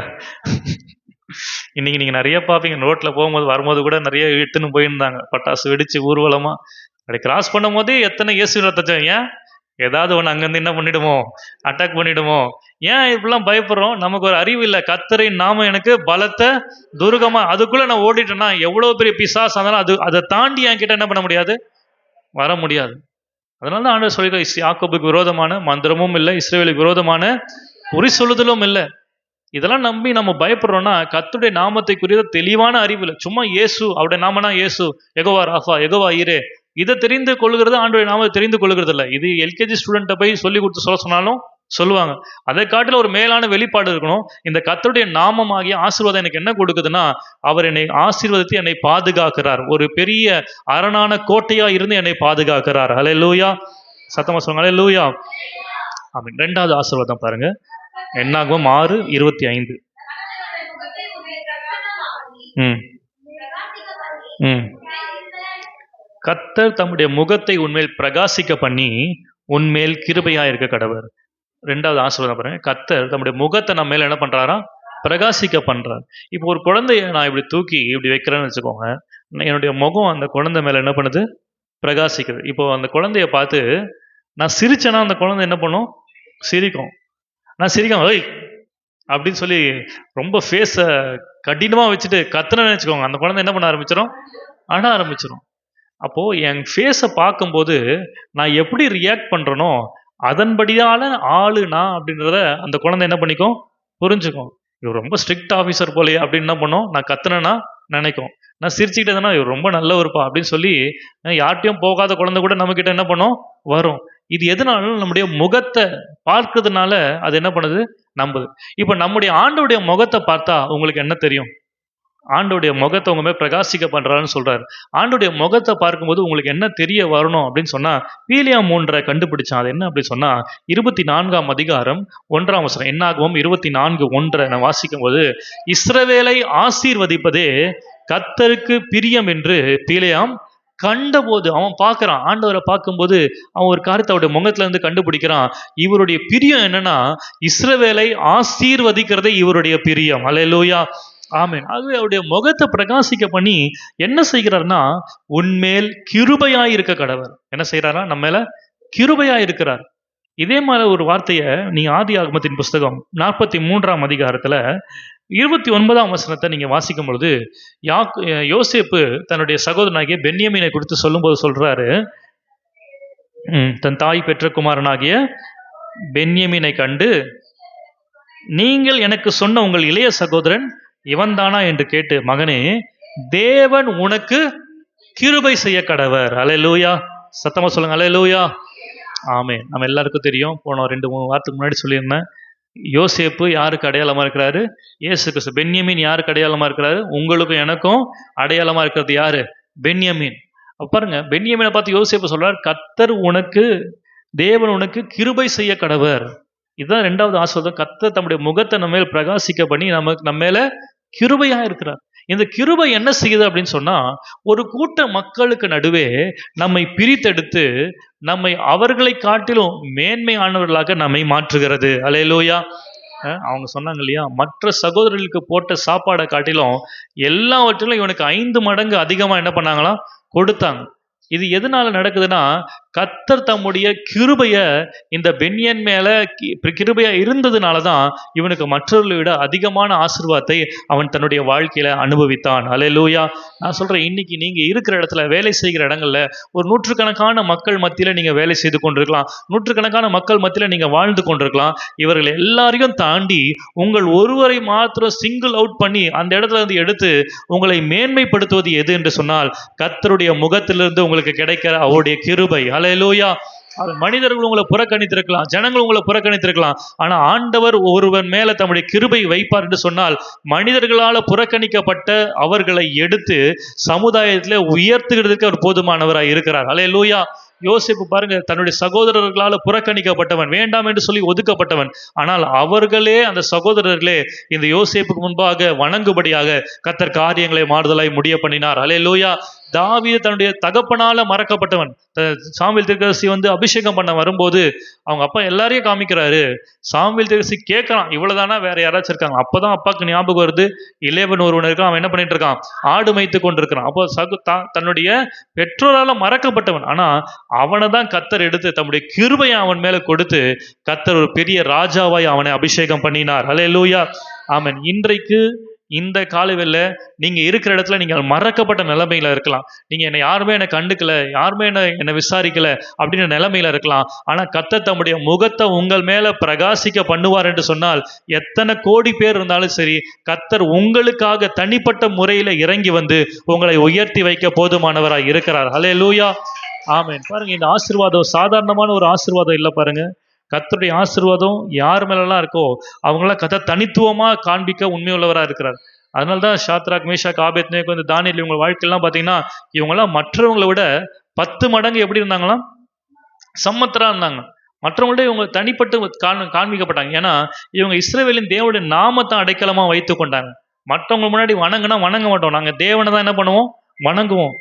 இன்னைக்கு நீங்க நிறைய பாப்பீங்க, ரோட்ல போகும்போது வரும்போது கூட நிறைய இட்டுன்னு போயிருந்தாங்க, பட்டாசு வெடிச்சு ஊர்வலமா. அப்படி கிராஸ் பண்ணும் போது எத்தனை இயேசு ரத்தம், ஏன் ஏதாவது ஒன்று அங்கேருந்து என்ன பண்ணிடுமோ, அட்டாக் பண்ணிடுமோ? ஏன் இப்படிலாம் பயப்படுறோம்? நமக்கு ஒரு அறிவு இல்லை. கர்த்தரின் நாமம் எனக்கு பலத்த துர்கமா, அதுக்குள்ள நான் ஓடிட்டேன்னா எவ்வளவு பெரிய பிசாசு இருந்தாலும் அதை தாண்டி என்கிட்ட என்ன பண்ண முடியாது, வர முடியாது. அதனால தான் ஆண்டவர் சொல்லியிருக்கார், யாக்கோபுக்கு விரோதமான மந்திரமும் இல்லை, இஸ்ரவேலுக்கு விரோதமான குறி சொல்லுதலும் இல்லை. இதெல்லாம் நம்பி நம்ம பயப்படுறோம்னா கர்த்தருடைய நாமத்தை குறித்த தெளிவான அறிவு இல்லை. சும்மா இயேசு, அவருடைய நாமனா இயேசு, யெகோவா ராஃபா, யெகோவா ஈரே, இதை தெரிந்து கொள்கிறது ஆண்டவருடைய நாமத்தை தெரிந்து கொள்கிறது இல்லை. இது எல்கேஜி ஸ்டூடெண்ட்டை போய் சொல்லி கொடுத்து சொல்ல சொன்னாலும் சொல்லுவாங்க. அதை காட்டில ஒரு மேலான வெளிப்பாடு இருக்கணும். இந்த கர்த்தருடைய நாமமாகிய ஆசீர்வாதம் எனக்கு என்ன கொடுக்குதுன்னா, அவர் என்னை ஆசீர்வதித்து என்னை பாதுகாக்கிறார். ஒரு பெரிய அரணான கோட்டையா இருந்து என்னை பாதுகாக்கிறார். ஹல்லேலூயா. சத்தமா சொல்லுங்க, ஹல்லேலூயா. ஆமென். இரண்டாவது ஆசீர்வாதம் பாருங்க, என்னாகும் 6:25. கர்த்தர் தம்முடைய முகத்தை உன்மேல் பிரகாசிக்க பண்ணி உன்மேல் கிருபையா இருக்க கடவர். ரெண்டாவது ஆசீர்வாதம் பாருங்க, கர்த்தர் தம்முடைய முகத்தை நம்ம மேல என்ன பண்றாரா, பிரகாசிக்க பண்றார். இப்போ ஒரு குழந்தைய நான் இப்படி தூக்கி இப்படி வைக்கிறேன்னு வச்சுக்கோங்க, என்னுடைய முகம் அந்த குழந்தை மேல என்ன பண்ணுது, பிரகாசிக்குது. இப்போ அந்த குழந்தைய பார்த்து நான் சிரிச்சேன்னா அந்த குழந்தை என்ன பண்ணும், சிரிக்கும். நான் சிரிக்கும் ஓய் அப்படின்னு சொல்லி ரொம்ப ஃபேஸை கடினமாக வச்சுட்டு கத்துனேன்னு வச்சுக்கோங்க, அந்த குழந்தை என்ன பண்ண ஆரம்பிச்சிடும், அழ ஆரம்பிச்சிடும். அப்போது என் ஃபேஸை பார்க்கும்போது நான் எப்படி ரியாக்ட் பண்ணுறனோ அதன்படியான ஆளு நான் அப்படின்றத அந்த குழந்தை என்ன பண்ணிக்கும், புரிஞ்சுக்கும். இவர் ரொம்ப ஸ்ட்ரிக்ட் ஆஃபீஸர் போலையே அப்படின்னு என்ன பண்ணும், நான் கத்துனேன்னா நினைக்கும். நான் சிரிச்சுக்கிட்டேன்னா இவர் ரொம்ப நல்லவருப்பா அப்படின்னு சொல்லி யார்கிட்டையும் போகாத குழந்தை கூட நம்மக்கிட்ட என்ன பண்ணும், வரும். இது எதனாலும் நம்முடைய முகத்தை பார்க்கறதுனால அது என்ன பண்ணுது, நம்புது. இப்போ நம்முடைய ஆண்டோடைய முகத்தை பார்த்தா உங்களுக்கு என்ன தெரியும்? ஆண்டோடைய முகத்தை உங்க மேல் பிரகாசிக்க பண்றாருன்னு சொல்றாரு. ஆண்டோடைய முகத்தை பார்க்கும்போது உங்களுக்கு என்ன தெரிய வரணும் அப்படின்னு சொன்னா, பீலியாம் 3 கண்டுபிடிச்சான். அது என்ன அப்படின்னு சொன்னா 24ஆம் அதிகாரம் 1ஆம் வசனம். என்னாகும் 24:1 நான் வாசிக்கும் போது, இஸ்ரவேலை ஆசீர்வதிப்பதே கர்த்தருக்கு பிரியம் என்று பீலியாம் கண்டபோது, அவன் பார்க்கறான், ஆண்டவரை பார்க்கும்போது அவன் ஒரு காரியத்தை அவருடைய முகத்துல இருந்து கண்டுபிடிக்கிறான். இவருடைய பிரியம் என்னன்னா இஸ்ரவேலை ஆசீர்வதிக்கிறதே இவருடைய பிரியம். அல்லேலூயா. ஆமென். ஆகவே அவருடைய முகத்தை பிரகாசிக்க பண்ணி என்ன செய்கிறார்னா, உன்மேல் கிருபையாய் இருக்க கடவர். என்ன செய்யறாரா, நம்ம மேல கிருபையா இருக்கிறார். இதே மாதிரி ஒரு வார்த்தையை நீங்க ஆதியாகமத்தின் புஸ்தகம் 43ஆம் அதிகாரத்துல 29ஆம் வசனத்தை நீங்க வாசிக்கும் பொழுது, யோசேப்பு தன்னுடைய சகோதரனாகிய பென்யமீனை குறித்து சொல்லும்போது சொல்றாரு, தன் தாய் பெற்ற குமாரனாகிய பென்யமீனை கண்டு, நீங்கள் எனக்கு சொன்ன உங்கள் இளைய சகோதரன் இவன்தானா என்று கேட்டு, மகனே, தேவன் உனக்கு கிருபை செய்ய கடவர். அல்லேலூயா. சத்தமா சொல்லுங்க அல்லேலூயா. ஆமென். நம்ம எல்லாருக்கும் தெரியும், போன 2-3 வாரத்துக்கு முன்னாடி சொல்லியிருந்தேன், யோசேப்பு யாருக்கு அடையாளமா இருக்கிறாரு? இயேசு கிறிஸ்து. பென்யமீன் யாருக்கு அடையாளமா இருக்கிறாரு? உங்களுக்கும் எனக்கும் அடையாளமா இருக்கிறது யாரு? பென்யமீன். அப்ப பாருங்க, பென்யமீனை பார்த்து யோசேப்பு சொல்றார், கர்த்தர் உனக்கு, தேவன் உனக்கு கிருபை செய்ய கடவர். இதுதான் 2வது ஆசீர்வாதம். கர்த்தர் தம்முடைய முகத்தை நம்ம மேல் பிரகாசிக்க பண்ணி நம்ம மேல கிருபையா இருக்கிறார். இந்த கிருபை என்ன செய்யுது அப்படின்னு சொன்னா, ஒரு கூட்ட மக்களுக்கு நடுவே நம்மை பிரித்தெடுத்து நம்மை அவர்களை காட்டிலும் மேன்மையானவர்களாக நம்மை மாற்றுகிறது. அல்லேலூயா. அவங்க சொன்னாங்க இல்லையா, மற்ற சகோதரர்களுக்கு போட்ட சாப்பாடை காட்டிலும் எல்லாவற்றிலும் இவனுக்கு 5 மடங்கு அதிகமா என்ன பண்ணாங்களாம்? கொடுத்தாங்க. இது எதனால நடக்குதுன்னா, கர்த்தர் தம்முடைய கிருபைய இந்த பென்யன் மேல கிருபையா இருந்ததுனால தான் இவனுக்கு மற்றவர்களை விட அதிகமான ஆசீர்வாதத்தை அவன் தன்னுடைய வாழ்க்கையில அனுபவித்தான். அல்லேலூயா. நான் சொல்றேன், இன்னைக்கு நீங்க இருக்கிற இடத்துல, வேலை செய்கிற இடங்கள்ல ஒரு நூற்றுக்கணக்கான மக்கள் மத்தியில நீங்க வேலை செய்து கொண்டிருக்கலாம், நூற்றுக்கணக்கான மக்கள் மத்தியில நீங்க வாழ்ந்து கொண்டிருக்கலாம். இவர்கள் எல்லாரையும் தாண்டி உங்கள் ஒருவரை மாத்திரம் சிங்கிள் அவுட் பண்ணி அந்த இடத்துல இருந்து எடுத்து உங்களை மேன்மைப்படுத்துவது எது என்று சொன்னால், கர்த்தருடைய முகத்திலிருந்து உங்களுக்கு கிடைக்கிற அவருடைய கிருபை. அல்லேலூயா. மனிதர்கள் உங்களை புறக்கணித்திருக்கலாம், ஜனங்கள் உங்களை புறக்கணித்திருக்கலாம், ஆனா ஆண்டவர் ஒருவன் மேல தம்முடைய கிருபை வைப்பார் என்று சொன்னால், மனிதர்களால புறக்கணிக்கப்பட்ட அவர்களை எடுத்து சமுதாயத்திலே உயர்த்துகிறதுக்கு அவர் போதுமானவராய் இருக்கிறார். அல்லேலூயா. யோசேப்பு பாருங்க, தன்னுடைய சகோதரர்களால புறக்கணிக்கப்பட்டவன், வேண்டாம் என்று சொல்லி ஒதுக்கப்பட்டவன். ஆனால் அவர்களே, அந்த சகோதரர்களே இந்த யோசேப்புக்கு முன்பாக வணங்கும்படியாக கர்த்தர் காரியங்களை மாறுதலாய் முடிய பண்ணினார். அல்லேலூயா. தாவீது தன்னுடைய தகப்பனால மறக்கப்பட்டவன். சாமுவேல் தீர்க்கதரிசி அபிஷேகம் பண்ண வரும்போது அவங்க அப்பா எல்லாரையும் காமிக்கிறாரு. சாமுவேல் தீர்க்கதரிசி கேட்கறான், இவ்வளவுதானா, வேற யாராச்சும் இருக்காங்க? அப்பதான் அப்பாவுக்கு ஞாபகம் வருது, இளையவன் ஒருவன் இருக்கான், அவன் என்ன பண்ணிட்டு இருக்கான்? ஆடு மேய்த்து கொண்டிருக்கிறான். அப்போ தன்னுடைய பெற்றோரால மறக்கப்பட்டவன், ஆனா அவனை தான் கர்த்தர் எடுத்து தம்முடைய கிருபையை அவன் மேல கொடுத்து கர்த்தர் ஒரு பெரிய ராஜாவாய் அவனை அபிஷேகம் பண்ணினார். அல்லேலூயா. ஆமென். இன்றைக்கு இந்த காலவெளியில நீங்க இருக்கிற இடத்துல நீங்கள் மறக்கப்பட்ட நிலைமையில இருக்கலாம். நீங்க யாருமே என்னை கண்டுக்கல, யாருமே என்னை விசாரிக்கல அப்படின்ற நிலைமையில இருக்கலாம். ஆனா கர்த்தர் தம்முடைய முகத்தை உங்கள் மேல பிரகாசிக்க பண்ணுவார் என்று சொன்னால், எத்தனை கோடி பேர் இருந்தாலும் சரி, கர்த்தர் உங்களுக்காக தனிப்பட்ட முறையில இறங்கி வந்து உங்களை உயர்த்தி வைக்க போதுமானவராய் இருக்கிறார். அல்லேலூயா. ஆமென். பாருங்க, இந்த ஆசீர்வாதம் சாதாரணமான ஒரு ஆசீர்வாதம் இல்லை. பாருங்க, கர்த்தருடைய ஆசீர்வாதம் யார் மேலெல்லாம் இருக்கோ அவங்களாம் கர்த்தர் தனித்துவமா காண்பிக்க உண்மையுள்ளவராக இருக்கிறார். அதனால்தான் ஷாத்ராக், மேஷாக், ஆபேத்நேகோ, இந்த தானியேல் இவங்க வாழ்க்கையெல்லாம் பார்த்தீங்கன்னா, இவங்கெல்லாம் மற்றவங்களை விட 10 மடங்கு எப்படி இருந்தாங்களாம்? சம்மத்தரா இருந்தாங்க. மற்றவங்கள்ட்ட இவங்க தனிப்பட்டு காண்பிக்கப்பட்டாங்க. ஏன்னா இவங்க இஸ்ரவேலின் தேவனுடைய நாமத்தை அடைக்கலமா வைத்து கொண்டாங்க. மற்றவங்க முன்னாடி வணங்கினா வணங்க மாட்டோம், நாங்க தேவனை தான் என்ன பண்ணுவோம்? வணங்குவோம்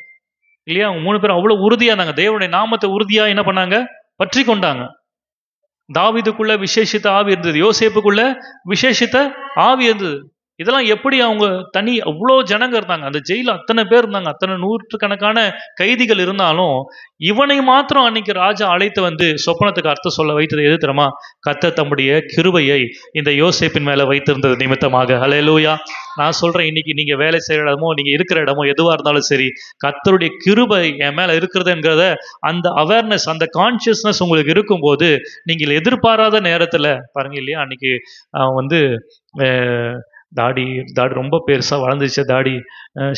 இல்லையா? அவங்க 3 பேரும் அவ்வளவு உறுதியா இருந்தாங்க. தேவனுடைய நாமத்தை உறுதியா என்ன பண்ணாங்க? பற்றி கொண்டாங்க. தாவீதுக்குள்ள விசேஷித்த ஆவி இருந்தது, யோசேப்புக்குள்ள விசேஷித்த ஆவி இருந்தது. இதெல்லாம் எப்படி அவங்க அவ்வளோ ஜனங்க இருந்தாங்க, அந்த ஜெயில அத்தனை பேர் இருந்தாங்க, அத்தனை நூற்றுக்கணக்கான கைதிகள் இருந்தாலும் இவனை மாத்திரம் அன்னைக்கு ராஜா அழைத்து சொப்பனத்துக்கு அர்த்தம் சொல்ல வைத்தது எது தெரியுமா? கர்த்தர் தம்முடைய கிருபையை இந்த யோசேப்பின் மேல வைத்திருந்தது நிமித்தமாக. அல்லேலூயா. நான் சொல்றேன், இன்னைக்கு நீங்க வேலை செய்யற இடமோ, நீங்க இருக்கிற இடமோ, எதுவா இருந்தாலும் சரி, கர்த்தருடைய கிருபை என் மேல இருக்கிறதுங்கிறத அந்த அவேர்னஸ், அந்த கான்சியஸ்னஸ் உங்களுக்கு இருக்கும்போது, நீங்கள் எதிர்பாராத நேரத்துல பாருங்க இல்லையா, அன்னைக்கு தாடி ரொம்ப பெருசாக வளர்ந்துச்சு. தாடி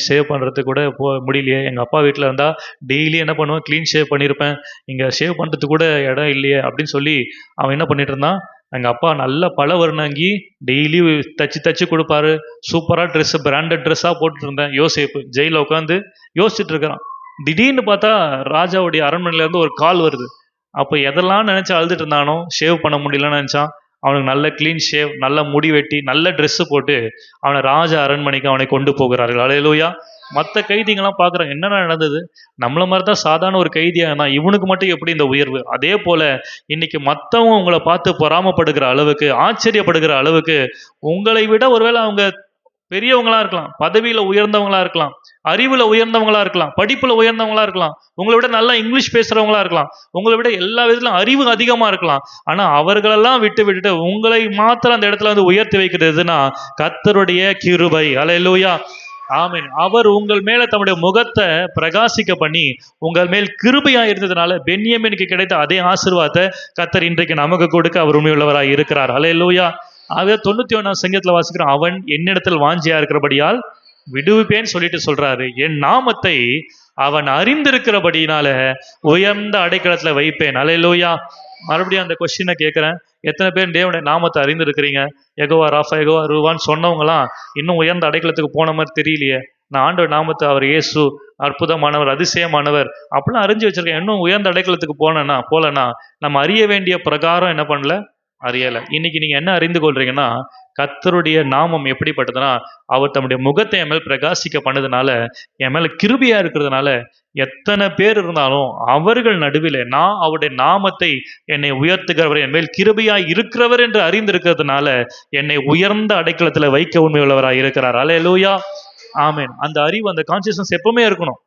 ஷேவ் பண்ணுறதுக்கு கூட முடியலையே. எங்கள் அப்பா வீட்டில் இருந்தால் டெய்லி என்ன பண்ணுவேன்? க்ளீன் ஷேவ் பண்ணியிருப்பேன். இங்கே ஷேவ் பண்ணுறதுக்கு கூட இடம் இல்லையே அப்படின்னு சொல்லி அவன் என்ன பண்ணிட்டு இருந்தான்? எங்கள் அப்பா நல்ல பல வர்ணங்கி டெய்லி தச்சு கொடுப்பாரு. சூப்பராக ட்ரெஸ்ஸு, பிராண்டட் ட்ரெஸ்ஸாக போட்டுட்டு இருந்தேன். யோசேப்பு ஜெயிலில் உட்காந்து யோசிச்சுட்டு இருக்கிறான். திடீர்னு பார்த்தா ராஜாவுடைய அரண்மனையிலேருந்து ஒரு கால் வருது. அப்போ எதெல்லாம் நினச்சி அழுதுட்டு இருந்தானோ, ஷேவ் பண்ண முடியலன்னு நினச்சான். அவனுக்கு நல்ல க்ளீன் ஷேவ், நல்ல முடி வெட்டி, நல்ல ட்ரெஸ்ஸு போட்டு அவனை ராஜ அரண்மனைக்கு அவனை கொண்டு போகிறார்கள். அல்லேலூயா. மற்ற கைதிகள்லாம் பார்க்குறாங்க, என்னென்ன நடந்தது? நம்மள மாதிரி தான் சாதாரண ஒரு கைதியாக இருந்தான், இவனுக்கு மட்டும் எப்படி இந்த உயர்வு? அதே போல் இன்னைக்கு மற்றவங்க உங்களை பார்த்து பொறாமப்படுகிற அளவுக்கு, ஆச்சரியப்படுகிற அளவுக்கு, உங்களை விட ஒருவேளை அவங்க பெரியவங்களா இருக்கலாம், பதவியில உயர்ந்தவங்களா இருக்கலாம், அறிவுல உயர்ந்தவங்களா இருக்கலாம், படிப்புல உயர்ந்தவங்களா இருக்கலாம், உங்களை விட நல்லா இங்கிலீஷ் பேசுறவங்களா இருக்கலாம், உங்களை விட எல்லா விதத்திலும் அறிவு அதிகமா இருக்கலாம். ஆனா அவர்களெல்லாம் விட்டுட்டு உங்களை மாத்திரம் அந்த இடத்துல உயர்த்தி வைக்கிறதுனா கர்த்தருடைய கிருபை. அல்லேலூயா. ஆமென். அவர் உங்கள் மேல தம்முடைய முகத்தை பிரகாசிக்க பண்ணி உங்கள் மேல் கிருபையா இருந்ததுனால பென்யமீனுக்கு கிடைத்த அதே ஆசீர்வாதத்தை கர்த்தர் இன்றைக்கு நமக்கு கொடுக்க அவர் உண்மையுள்ளவராய் இருக்கிறார். அல்லேலூயா. ஆக 91 சங்கீதத்துல வாசிக்கிறோம், அவன் என்னிடத்தில் வாஞ்சியா இருக்கிறபடியால் விடுவிப்பேன்னு சொல்லிட்டு சொல்றாரு. என் நாமத்தை அவன் அறிந்திருக்கிறபடினால உயர்ந்த அடைக்கலத்துல வைப்பேன். அல்லேலூயா. மறுபடியும் அந்த கொஸ்டினை கேட்கிறேன், எத்தனை பேர் தேவனுடைய நாமத்தை அறிந்திருக்கிறீங்க? யெகோவா ராஃபா, யெகோவா ரூவான்னு சொன்னவங்களாம் இன்னும் உயர்ந்த அடைக்கலத்துக்கு போன மாதிரி தெரியலையே. நான் ஆண்டவர் நாமத்தை, அவர் இயேசு அற்புதமானவர், அதிசயமானவர் அப்படிலாம் அறிஞ்சு வச்சிருக்கேன். இன்னும் உயர்ந்த அடைக்கலத்துக்கு போலனா நம்ம அறிய வேண்டிய பிரகாரம் என்ன பண்ணல, அறியலை. இன்னைக்கு நீங்க என்ன அறிந்து கொள்றீங்கன்னா, கர்த்தருடைய நாமம் எப்படிப்பட்டதுன்னா, அவர் தம்முடைய முகத்தை என் மேல் பிரகாசிக்க பண்ணதுனால, என் மேல கிருபையா இருக்கிறதுனால, எத்தனை பேர் இருந்தாலும் அவர்கள் நடுவில் நான் அவருடைய நாமத்தை, என்னை உயர்த்துகிறவர், என் மேல் கிருபையா இருக்கிறவர் என்று அறிந்திருக்கிறதுனால என்னை உயர்ந்த அடைக்கலத்துல வைக்க உண்மை உள்ளவராக இருக்கிறார். அல்லேலூயா, ஆமென். அந்த அறிவு, அந்த கான்சியஸ்னஸ் எப்பவுமே இருக்கணும்.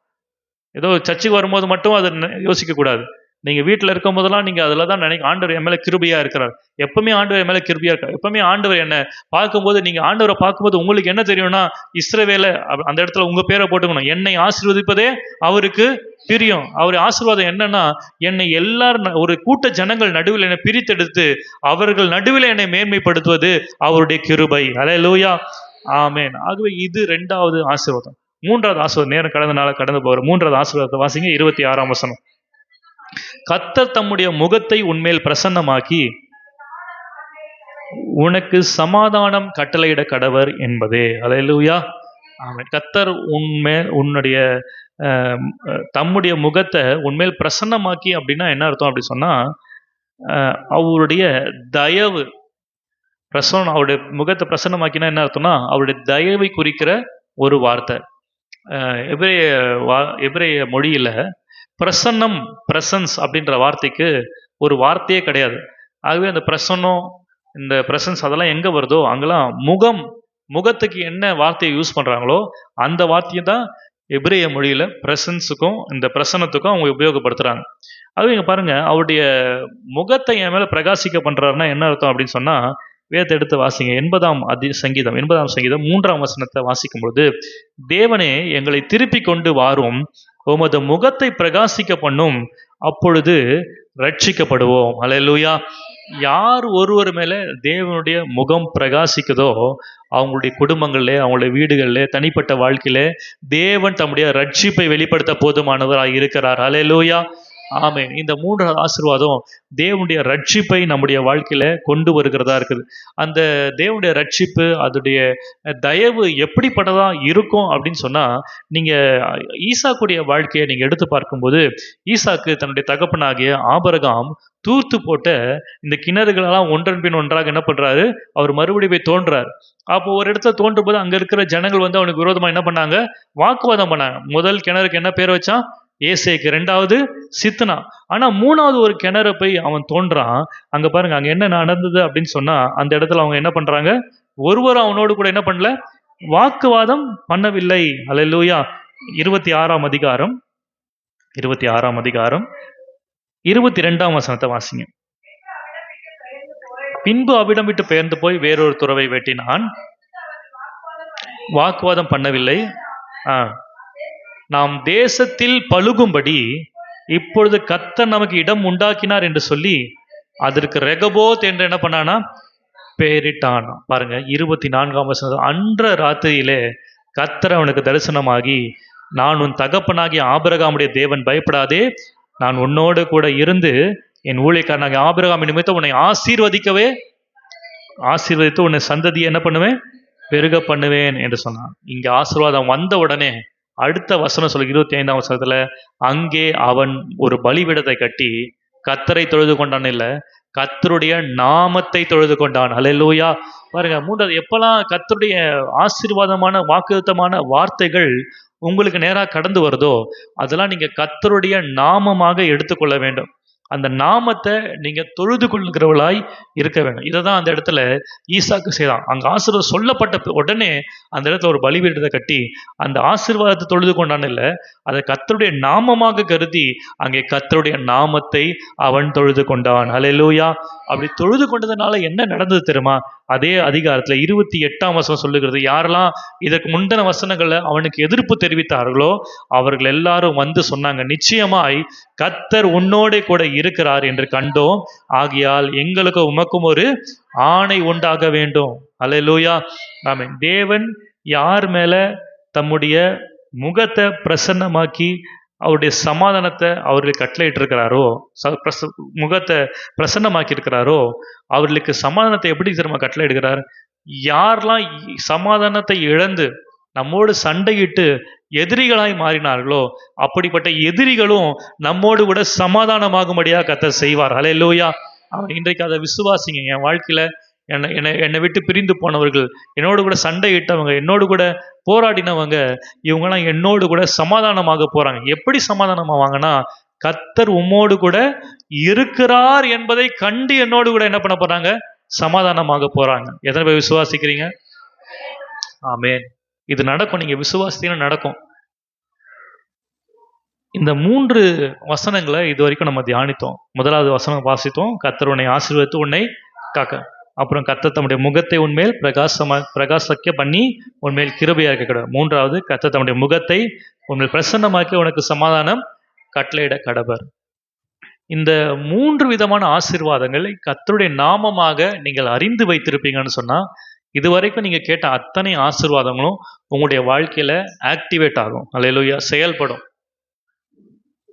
ஏதோ சர்ச்சுக்கு வரும்போது மட்டும் அதை யோசிக்க கூடாது. நீங்க வீட்டில் இருக்கும் போதெல்லாம் நீங்க அதில் தான் ஆண்டவர் என் மேல கிருபையா இருக்கிறார். எப்பவுமே ஆண்டவர் என் மேல கிருபையா இருக்கார். எப்பவுமே ஆண்டவர் என்ன பார்க்கும்போது, நீங்க ஆண்டவரை பார்க்கும்போது உங்களுக்கு என்ன தெரியும்னா, இஸ்ரவேல அந்த இடத்துல உங்க பேரை போட்டுக்கணும். என்னை ஆசீர்வதிப்பதே அவருக்கு பிரியம். அவர் ஆசீர்வாதம் என்னன்னா, என்னை எல்லாரும் ஒரு கூட்ட ஜனங்கள் நடுவில் என்னை பிரித்தெடுத்து அவர்கள் நடுவில் என்னை மேன்மைப்படுத்துவது அவருடைய கிருபை. அல்லேலூயா, ஆமென். ஆகவே இது 2வது ஆசீர்வாதம். 3வது ஆசீர்வாதம், நேரம் கடந்து போகிற 3வது ஆசீர்வாதத்தை வாசிங்க. 26ஆம் வசனம். கர்த்தர் தம்முடைய முகத்தை உன்மேல் பிரசன்னமாக்கி உனக்கு சமாதானம் கட்டளையிட கடவர் என்பதே. அல்லேலூயா, ஆமென். கர்த்தர் உன்னுடைய தம்முடைய முகத்தை உன்மேல் பிரசன்னமாக்கி அப்படின்னா என்ன அர்த்தம் அப்படி சொன்னா, அவருடைய தயவு அவருடைய முகத்தை பிரசன்னமாக்கினா என்ன அர்த்தம்னா, அவருடைய தயவை குறிக்கிற ஒரு வார்த்தை. எபிரேய மொழியில பிரசன்னம், பிரசன்ஸ் அப்படின்ற வார்த்தைக்கு ஒரு வார்த்தையே கிடையாது. ஆகவே அந்த பிரசன்னம், இந்த பிரசன்ஸ் அதெல்லாம் எங்க வருதோ அங்கெல்லாம் முகத்துக்கு என்ன வார்த்தையை யூஸ் பண்றாங்களோ அந்த வார்த்தையை தான் எபிரேய மொழியில பிரசன்ஸுக்கும் இந்த பிரசன்னத்துக்கும் அவங்க உபயோகப்படுத்துறாங்க. அது இங்க பாருங்க, அவருடைய முகத்தை என் மேல பிரகாசிக்க பண்றாருன்னா என்ன அர்த்தம் அப்படின்னு சொன்னா, வேதத்தை எடுத்து வாசிங்க. 80ஆம் சங்கீதம் 3ஆம் வசனத்தை வாசிக்கும் பொழுது, தேவனே எங்களை திருப்பி கொண்டு வாரும், உமது முகத்தை பிரகாசிக்க பண்ணும், அப்பொழுது ரட்சிக்கப்படுவோம். அல்லேலூயா. யார் ஒருவர் மேல தேவனுடைய முகம் பிரகாசிக்குதோ அவங்களுடைய குடும்பங்கள்ல, அவங்களுடைய வீடுகள்ல, தனிப்பட்ட வாழ்க்கையில தேவன் தம்முடைய ரட்சிப்பை வெளிப்படுத்த போதுமானவராக இருக்கிறார். அல்லேலூயா, ஆமென். இந்த 3வது ஆசீர்வாதம் தேவனுடைய ரட்சிப்பை நம்முடைய வாழ்க்கையில கொண்டு வருகிறதா இருக்குது. அந்த தேவனுடைய ரட்சிப்பு, அதோடைய தயவு எப்படிப்பட்டதா இருக்கும் அப்படின்னு சொன்னா, நீங்க ஈசாக்குடைய வாழ்க்கையை நீங்க எடுத்து பார்க்கும்போது, ஈசாக்கு தன்னுடைய தகப்பனாகிய ஆபிரகாம் தூர்த்து போட்ட இந்த கிணறுகளெல்லாம் ஒன்றன் பின் ஒன்றாக என்ன பண்றாரு, அவர் மறுபடியும் போய் தோன்றாரு. அப்போ ஒரு இடத்துல தோன்றும் போது அங்க இருக்கிற ஜனங்கள் அவனுக்கு விரோதமா என்ன பண்ணாங்க, வாக்குவாதம் பண்ணாங்க. முதல் கிணறுக்கு என்ன பேர் வச்சான், ஏசேக்கு. 2வது சித்தனா. ஆனா 3வது ஒரு கிணறு போய் அவன் தோன்றான். அங்க பாருங்க, அங்க என்ன நடந்தது அப்படின்னு சொன்னா, அந்த இடத்துல அவங்க என்ன பண்றாங்க, ஒருவரும் அவனோடு கூட என்ன பண்ணல, வாக்குவாதம் பண்ணவில்லை. அல்லேலூயா. 26ஆம் அதிகாரம் 22ஆம் வசனத்தை வாசிங்க. பின்பு அவ்விடம் விட்டு பெயர்ந்து போய் வேறொரு துறவை வெட்டினான், வாக்குவாதம் பண்ணவில்லை. நாம் தேசத்தில் பழுகும்படி இப்பொழுது கர்த்தர் நமக்கு இடம் உண்டாக்கினார் என்று சொல்லி அதற்கு ரெகபோத் என்று என்ன பண்ணானா, பெயரிட்டான். பாருங்க 24ஆம் வசனம். அன்ற ராத்திரியிலே கர்த்தர் அவனுக்கு தரிசனமாகி, நான் உன் தகப்பனாகிய ஆபிரகாமுடைய தேவன், பயப்படாதே, நான் உன்னோடு கூட இருந்து என் ஊழியக்காரனாகிய ஆபிரகாம் நிமித்தம் உன்னை ஆசீர்வதித்து உன்னை சந்ததியை என்ன பண்ணுவேன், பெருக பண்ணுவேன் என்று சொன்னான். இங்க ஆசீர்வாதம் வந்த உடனே அடுத்த வசனம் சொல்லு, 25ஆம் வசனத்துல, அங்கே அவன் ஒரு பலிபீடத்தை கட்டி கர்த்தரை தொழுது கொண்டான், இல்ல கர்த்தருடைய நாமத்தை தொழுது கொண்டான். அல்லேலூயா. பாருங்க, 3வது, எப்பெல்லாம் கர்த்தருடைய ஆசீர்வாதமான வாக்குத்தமான வார்த்தைகள் உங்களுக்கு நேராக கடந்து வருதோ அதெல்லாம் நீங்க கர்த்தருடைய நாமமாக எடுத்துக்கொள்ள வேண்டும். அந்த நாமத்தை நீங்க தொழுது கொள்கிறவளாய் இருக்க வேண்டும். இதை தான் அந்த இடத்துல ஈசாக்கு செய்தான். அங்க ஆசீர்வாதம் சொல்லப்பட்ட உடனே அந்த இடத்துல ஒரு பலிபீடத்தை கட்டி அந்த ஆசீர்வாதத்தை தொழுது கொண்டான், இல்லை அதை கர்த்தருடைய நாமமாக கருதி அங்கே கர்த்தருடைய நாமத்தை அவன் தொழுது கொண்டான். அல்லேலூயா. அப்படி தொழுது கொண்டதுனால என்ன நடந்தது தெரியுமா? அதே அதிகாரத்துல 28ஆம் வசனம் சொல்லுகிறது, யாரெல்லாம் இதற்கு முந்தின வசனங்கள்ல அவனுக்கு எதிர்ப்பு தெரிவித்தார்களோ அவர்கள் எல்லாரும் வந்து சொன்னாங்க, நிச்சயமாய் கர்த்தர் உன்னோடே கூட இருக்கிறார் என்று கண்டோம், ஆகையால் எங்களுக்கு உமக்கும் ஒரு ஆணை உண்டாக வேண்டும். அல்லேலூயா, ஆமென். தேவன் யார் மேல தம்முடைய முகத்தை பிரசன்னமாக்கி அவருடைய சமாதானத்தை அவர்களுக்கு கட்டளையிட்டு இருக்கிறாரோ, முகத்தை பிரசன்னமாக்கி இருக்கிறாரோ, அவர்களுக்கு சமாதானத்தை எப்படி திரும்ப கட்டளையிடுகிறார்? யாரெல்லாம் சமாதானத்தை இழந்து நம்மோடு சண்டையிட்டு எதிரிகளாய் மாறினார்களோ, அப்படிப்பட்ட எதிரிகளும் நம்மோடு கூட சமாதானமாகும்படியா கர்த்தர் செய்வார். ஹல்லேலூயா. இன்றைக்கு அதை விசுவாசிங்க. என் வாழ்க்கையில என்னை விட்டு பிரிந்து போனவர்கள், என்னோடு கூட சண்டையிட்டவங்க, என்னோடு கூட போராடினவங்க, இவங்கெல்லாம் என்னோடு கூட சமாதானமாக போறாங்க. எப்படி சமாதானமாவாங்கன்னா, கர்த்தர் உம்மோடு கூட இருக்கிறார் என்பதை கண்டு என்னோடு கூட என்ன பண்ண போறாங்க? சமாதானமாக போறாங்க. எத்தனை பேர் விசுவாசிக்கிறீங்க? ஆமென். இது நடக்கும். நீங்க விசுவாசித்தீங்கன்னா நடக்கும். இந்த 3 வசனங்களை இது வரைக்கும் நம்ம தியானித்தோம். முதலாவது வசனம் வாசித்தோம், கர்த்தர் உன்னை ஆசீர்வதித்து உன்னை காக்க. அப்புறம் கர்த்தர் தம்முடைய முகத்தை உன்மேல் பிரகாசிக்க பண்ணி உன்மேல் கிருபையா இருக்க கடவர். 3வது, கர்த்தர் தம்முடைய முகத்தை உன்மேல் பிரசன்னமாக்கி உனக்கு சமாதானம் கட்டளையிட கடவர். இந்த 3 விதமான ஆசீர்வாதங்களை கர்த்தருடைய நாமமாக நீங்கள் அறிந்து வைத்திருப்பீங்கன்னு சொன்னா, இதுவரைக்கும் நீங்க கேட்ட அத்தனை ஆசீர்வாதங்களும் உங்களுடைய வாழ்க்கையில ஆக்டிவேட் ஆகும். அல்லேலூயா, செயல்படும்.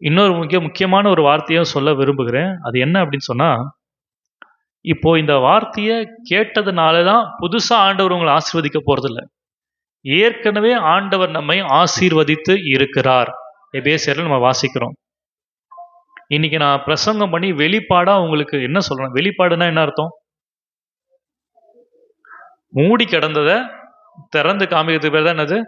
இன்னொரு முக்கியமான ஒரு வார்த்தையும் சொல்ல விரும்புகிறேன். அது என்ன அப்படின்னு சொன்னா, இப்போ இந்த வார்த்தையை கேட்டதுனால தான் புதுசா ஆண்டவர் உங்களை ஆசீர்வதிக்க போறதில்ல. ஏற்கனவே ஆண்டவர் நம்மை ஆசீர்வதித்து இருக்கிறார். எபேசியர்ல நம்ம வாசிக்கிறோம். இன்னைக்கு நான் பிரசங்கம் பண்ணி வெளிப்பாடா உங்களுக்கு என்ன சொல்றேன்? வெளிப்பாடுனா என்ன அர்த்தம்? மூடி கிடந்ததை திறந்து காமிக்கிறதுக்கு பேர் தான் என்னது?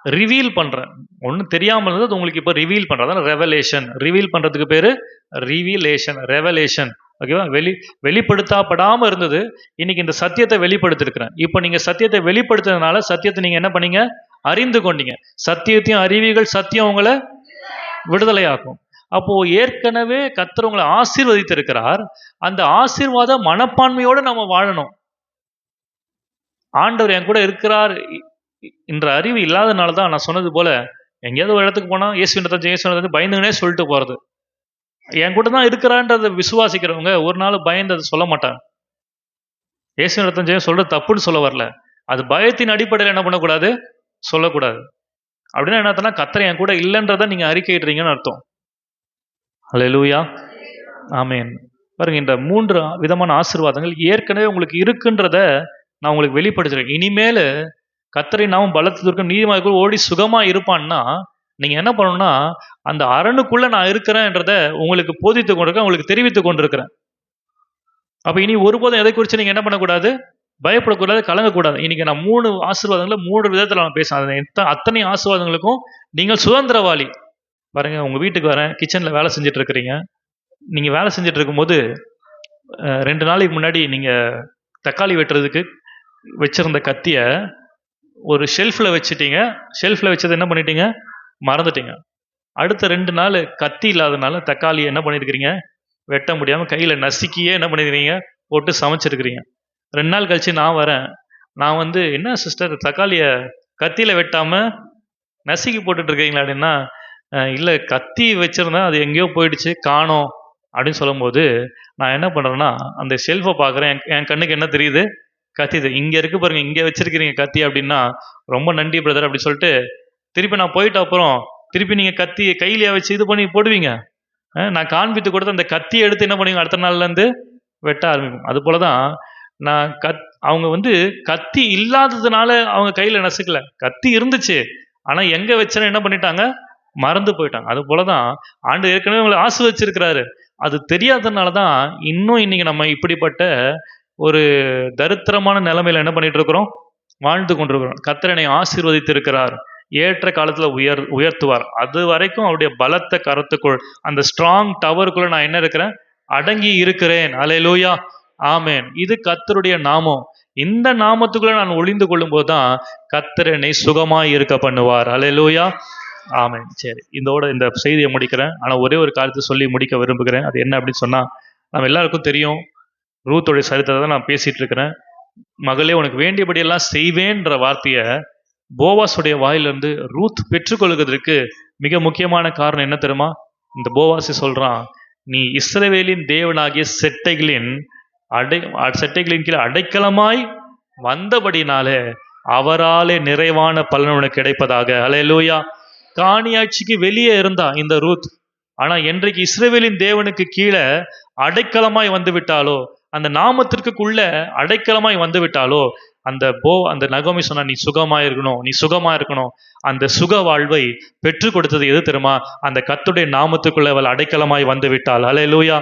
ரிவீல் பண்றேன். ஒன்றும் தெரியாமல் இருந்தது உங்களுக்கு இப்போ ரிவீல் பண்றது ரெவலேஷன். ரிவீல் பண்றதுக்கு பேரு ரிவீலேஷன், ரெவலேஷன். ஓகேவா? வெளிப்படுத்தப்படாம இருந்தது, இன்னைக்கு இந்த சத்தியத்தை வெளிப்படுத்திருக்கிறேன். இப்போ நீங்க சத்தியத்தை வெளிப்படுத்துறதுனால சத்தியத்தை நீங்க என்ன பண்ணீங்க? அறிந்து கொண்டீங்க. சத்தியத்தையும் அறிவீர்கள், சத்தியம் உங்களை விடுதலையாக்கும். அப்போ ஏற்கனவே கர்த்தர் உங்களை ஆசீர்வதித்திருக்கிறார். அந்த ஆசீர்வாத மனப்பான்மையோட நம்ம வாழணும். ஆண்டவர் என் கூட இருக்கிறார் என்ற அறிவு இல்லாதனால தான் நான் சொன்னது போல, எங்கேயாவது ஒரு இடத்துக்கு போனா இயேசுவின் பயந்துங்கனே சொல்லிட்டு போறது. என் கூட தான் இருக்கிறான்றதை விசுவாசிக்கிறவங்க ஒரு நாள் பயந்து அதை சொல்ல மாட்டாங்க. இயேசுவின் ரத்தம் சொல்றது தப்புன்னு சொல்ல வரல, அது பயத்தின் அடிப்படையில் என்ன பண்ணக்கூடாது? சொல்லக்கூடாது. அப்படின்னா என்ன, கர்த்தர் என் கூட இல்லைன்றதை நீங்க அறிக்கையிடுறீங்கன்னு அர்த்தம். அல்லேலூயா, ஆமென். பாருங்க, இந்த 3 விதமான ஆசீர்வாதங்கள் ஏற்கனவே உங்களுக்கு இருக்குன்றத நான் உங்களுக்கு வெளிப்படுத்துறேன். இனிமேல் கர்த்தரை நாமும் பலத்திற்கும் நீதிமான்கள் ஓடி சுகமா இருப்பான்னா, நீங்க என்ன பண்ணணும்னா, அந்த அரணுக்குள்ள நான் இருக்கிறேன்றத உங்களுக்கு போதித்து கொண்டிருக்கேன், உங்களுக்கு தெரிவித்துக் கொண்டிருக்கிறேன். அப்ப இனி ஒருபோதும் எதை குறித்து நீங்க என்ன பண்ணக்கூடாது? பயப்படக்கூடாது, கலங்கக்கூடாது. இன்னைக்கு நான் 3 ஆசீர்வாதங்களை 3 விதத்துல நான் பேசுறேன். அத்தனை ஆசீர்வாதங்களுக்கும் நீங்கள் சுதந்திரவாளி. பாருங்க, உங்க வீட்டுக்கு வரேன், கிச்சன்ல வேலை செஞ்சுட்டு இருக்கிறீங்க. நீங்க வேலை செஞ்சுட்டு இருக்கும்போது 2 நாளைக்கு முன்னாடி நீங்க தக்காளி வெட்டுறதுக்கு வச்சிருந்த கத்திய ஒரு ஷெல்ஃப்ல வச்சுட்டீங்க. ஷெல்ஃப்ல வச்சது என்ன பண்ணிட்டீங்க? மறந்துட்டீங்க. அடுத்த 2 நாள் கத்தி இல்லாதனால தக்காளி என்ன பண்ணிருக்கிறீங்க? வெட்ட முடியாம கையில நசுக்கியே என்ன பண்ணிருக்கிறீங்க? போட்டு சமைச்சிருக்கிறீங்க. 2 நாள் கழிச்சு நான் வரேன். நான் என்ன சிஸ்டர், தக்காளிய கத்தியில வெட்டாம நசுக்கி போட்டுட்டு இருக்கீங்களா அப்படின்னா, இல்லை கத்தி வச்சிருந்தேன், அது எங்கேயோ போயிடுச்சு, காணோம் அப்படின்னு சொல்லும்போது நான் என்ன பண்றேன்னா, அந்த ஷெல்ஃபை பார்க்குறேன். என் கண்ணுக்கு என்ன தெரியுது? கத்தி. இங்க இருக்கு பாருங்க, இங்க வச்சிருக்கிறீங்க கத்தி அப்படின்னா, ரொம்ப நன்றி பிரதர் அப்படி சொல்லிட்டு திருப்பி நான் போயிட்ட அப்புறம் திருப்பி நீங்க கத்தி கையிலேயே வச்சு இது பண்ணி போடுவீங்க. நான் காண்பித்து கொடுத்து அந்த கத்தியை எடுத்து என்ன பண்ணுவீங்க? அடுத்த நாள்ல இருந்து வெட்ட ஆரம்பிக்கும். அது போலதான் நான் அவங்க கத்தி இல்லாததுனால அவங்க கையில நசுக்கல, கத்தி இருந்துச்சு, ஆனா எங்க வச்சேன்னு என்ன பண்ணிட்டாங்க? மறந்து போயிட்டாங்க. அது போலதான் ஆண்டு ஏற்கனவே உங்களை ஆசீர்வதிச்சிருக்கிறாரு, அது தெரியாததுனாலதான் இன்னும் இன்னைக்கு நம்ம இப்படிப்பட்ட ஒரு தரித்திரமான நிலைமையில என்ன பண்ணிட்டு இருக்கிறோம்? வாழ்ந்து கொண்டிருக்கிறோம். கர்த்தர் என்னை ஆசீர்வதித்திருக்கிறார், ஏற்ற காலத்துல உயர்த்துவார். அது வரைக்கும் அவருடைய பலத்த கரத்துக்குள், அந்த ஸ்ட்ராங் டவருக்குள்ள நான் என்ன இருக்கிறேன்? அடங்கி இருக்கிறேன். அல்லேலூயா, ஆமென். இது கர்த்தருடைய நாமம். இந்த நாமத்துக்குள்ள நான் ஒளிந்து கொள்ளும் போதுதான் கர்த்தர் என்னை சுகமாய் இருக்க பண்ணுவார். அல்லேலூயா, ஆமென். சரி, இந்த செய்தியை முடிக்கிறேன். ஆனா ஒரே ஒரு காரியத்தை சொல்லி முடிக்க விரும்புகிறேன். அது என்ன அப்படின்னு சொன்னா, நம்ம எல்லாருக்கும் தெரியும், ரூத்தோடைய சரித்திரத்தை நான் பேசிட்டு இருக்கிறேன். மகளே, உனக்கு வேண்டியபடியெல்லாம் செய்வேன்ற வார்த்தைய போவாசுடைய வாயிலிருந்து ரூத் பெற்றுக்கொள்வதற்கு மிக முக்கியமான காரணம் என்ன தெரியுமா? இந்த போவாசி சொல்றான், நீ இஸ்ரவேலின் தேவனாகிய செட்டைகளின் கீழே அடைக்கலமாய் வந்தபடினாலே அவராலே நிறைவான பலன் உனக்கு கிடைப்பதாக. அல்லேலூயா, காணியாட்சிக்கு வெளியே இருந்தா இந்த ரூத். ஆனா என்றைக்கு இஸ்ரவேலின் தேவனுக்கு கீழே அடைக்கலமாய் வந்து விட்டாலோ, அந்த நாமத்திற்குள்ள அடைக்கலமாய் வந்து விட்டாலோ, அந்த நகோமி சொன்னா, நீ சுகமா இருக்கணும், நீ சுகமா இருக்கணும். அந்த சுக வாழ்வை பெற்று கொடுத்தது எது தெரியுமா? அந்த கர்த்தருடைய நாமத்துக்குள்ள அவள் அடைக்கலமாய் வந்து விட்டாள். அல்லேலூயா.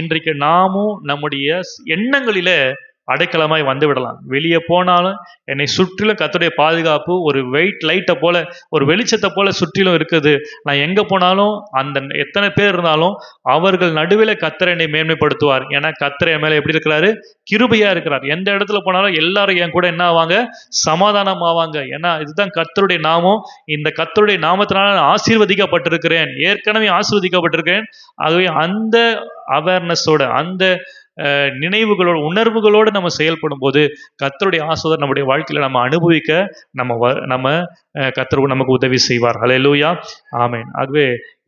இன்றைக்கு நாமும் நம்முடைய எண்ணங்களிலே அடைக்கலமாய் வந்து விடலாம். வெளியே போனாலும் என்னை சுற்றிலும் கர்த்தருடைய பாதுகாப்பு ஒரு வெயிட் லைட்டை போல, ஒரு வெளிச்சத்தை போல சுற்றிலும் இருக்குது. நான் எங்க போனாலும் அந்த எத்தனை பேர் இருந்தாலும் அவர்கள் நடுவில் கர்த்தர் என்னை மேன்மைப்படுத்துவார். ஏன்னா கர்த்தர் என் மேல எப்படி இருக்கிறாரு? கிருபையா இருக்கிறார். எந்த இடத்துல போனாலும் எல்லாரும் என் கூட என்ன ஆவாங்க? சமாதானம் ஆவாங்க. ஏன்னா இதுதான் கர்த்தருடைய நாமம். இந்த கர்த்தருடைய நாமத்தினால நான் ஆசீர்வதிக்கப்பட்டிருக்கிறேன், ஏற்கனவே ஆசீர்வதிக்கப்பட்டிருக்கிறேன். ஆகவே அந்த அவேர்னஸோட, அந்த நினைவுகளோடு, உணர்வுகளோடு நம்ம செயல்படும் போது கர்த்தருடைய ஆசீர்வாதம் நம்முடைய வாழ்க்கையில நம்ம அனுபவிக்க நம்ம கர்த்தர் நமக்கு உதவி செய்வார். அல்லேலூயா, ஆமென். ஆகவே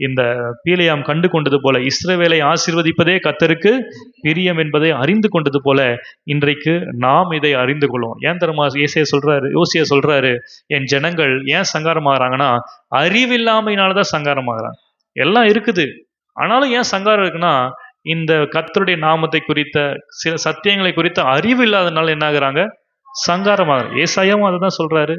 இந்த பீலேயாம் கண்டு கொண்டது போல, இஸ்ரவேலை ஆசீர்வதிப்பதே கர்த்தருக்கு பிரியம் என்பதை அறிந்து கொண்டது போல இன்றைக்கு நாம் இதை அறிந்து கொள்வோம். ஏன் தெரியுமா யோசியா சொல்றாரு, என் ஜனங்கள் ஏன் சங்காரமாகறாங்கன்னா அறிவில்லாமையினாலதான் சங்காரமாகறாங்க. எல்லாம் இருக்குது, ஆனாலும் ஏன் சங்காரம் இருக்குன்னா, இந்த கர்த்தருடைய நாமத்தை குறித்த சில சத்தியங்களை குறித்த அறிவு இல்லாதனால என்ன ஆகுறாங்க? சங்காரமாக. ஏசாயாவும் அதை தான் சொல்றாரு,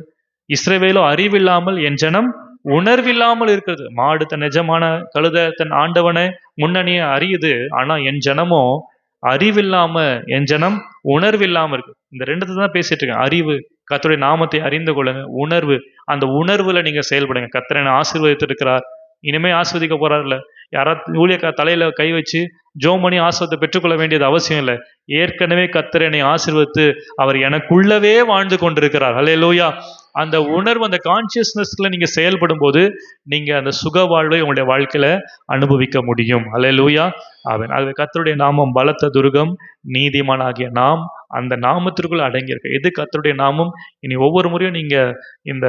இஸ்ரவேலோ அறிவில்லாமல், என் ஜனம் உணர்வில்லாமல் இருக்கிறது. மாடு தன் எஜமான, கழுத தன் ஆண்டவனை முன்னணிய அறியுது, ஆனா என் ஜனமோ அறிவில்லாம, என் ஜனம் உணர்வில்லாம இருக்கு. இந்த ரெண்டு தான் பேசிட்டு இருக்கேன். அறிவு, கர்த்தருடைய நாமத்தை அறிந்து கொள்ளுங்க. உணர்வு, அந்த உணர்வுல நீங்க செயல்படுங்க. கர்த்தர் என்னை ஆசீர்வதித்து இருக்கிறார், இனிமே ஆஸ்வதிக்க போறாருல. யாராவது ஊழியக்கார தலையில கை வச்சு ஜோம் பண்ணி ஆசீர்வாதத்தை பெற்றுக்கொள்ள வேண்டியது அவசியம் இல்லை. ஏற்கனவே கர்த்தர் என்னை ஆசீர்வதித்து அவர் எனக்குள்ளவே வாழ்ந்து கொண்டிருக்கிறார். அல்லேலூயா. அந்த உணர்வு, அந்த கான்சியஸ்னஸ்ல நீங்க செயல்படும் போது நீங்க அந்த சுக வாழ்வை உங்களுடைய வாழ்க்கையில அனுபவிக்க முடியும். அல்லேலூயா, ஆமென். அது கர்த்தருடைய நாமம் பலத்த துர்கம், நீதிமானாகிய நாம் அந்த நாமத்திற்குள்ள அடங்கியிருக்கு. எது கர்த்தருடைய நாமம்? இனி ஒவ்வொரு முறையும் நீங்க இந்த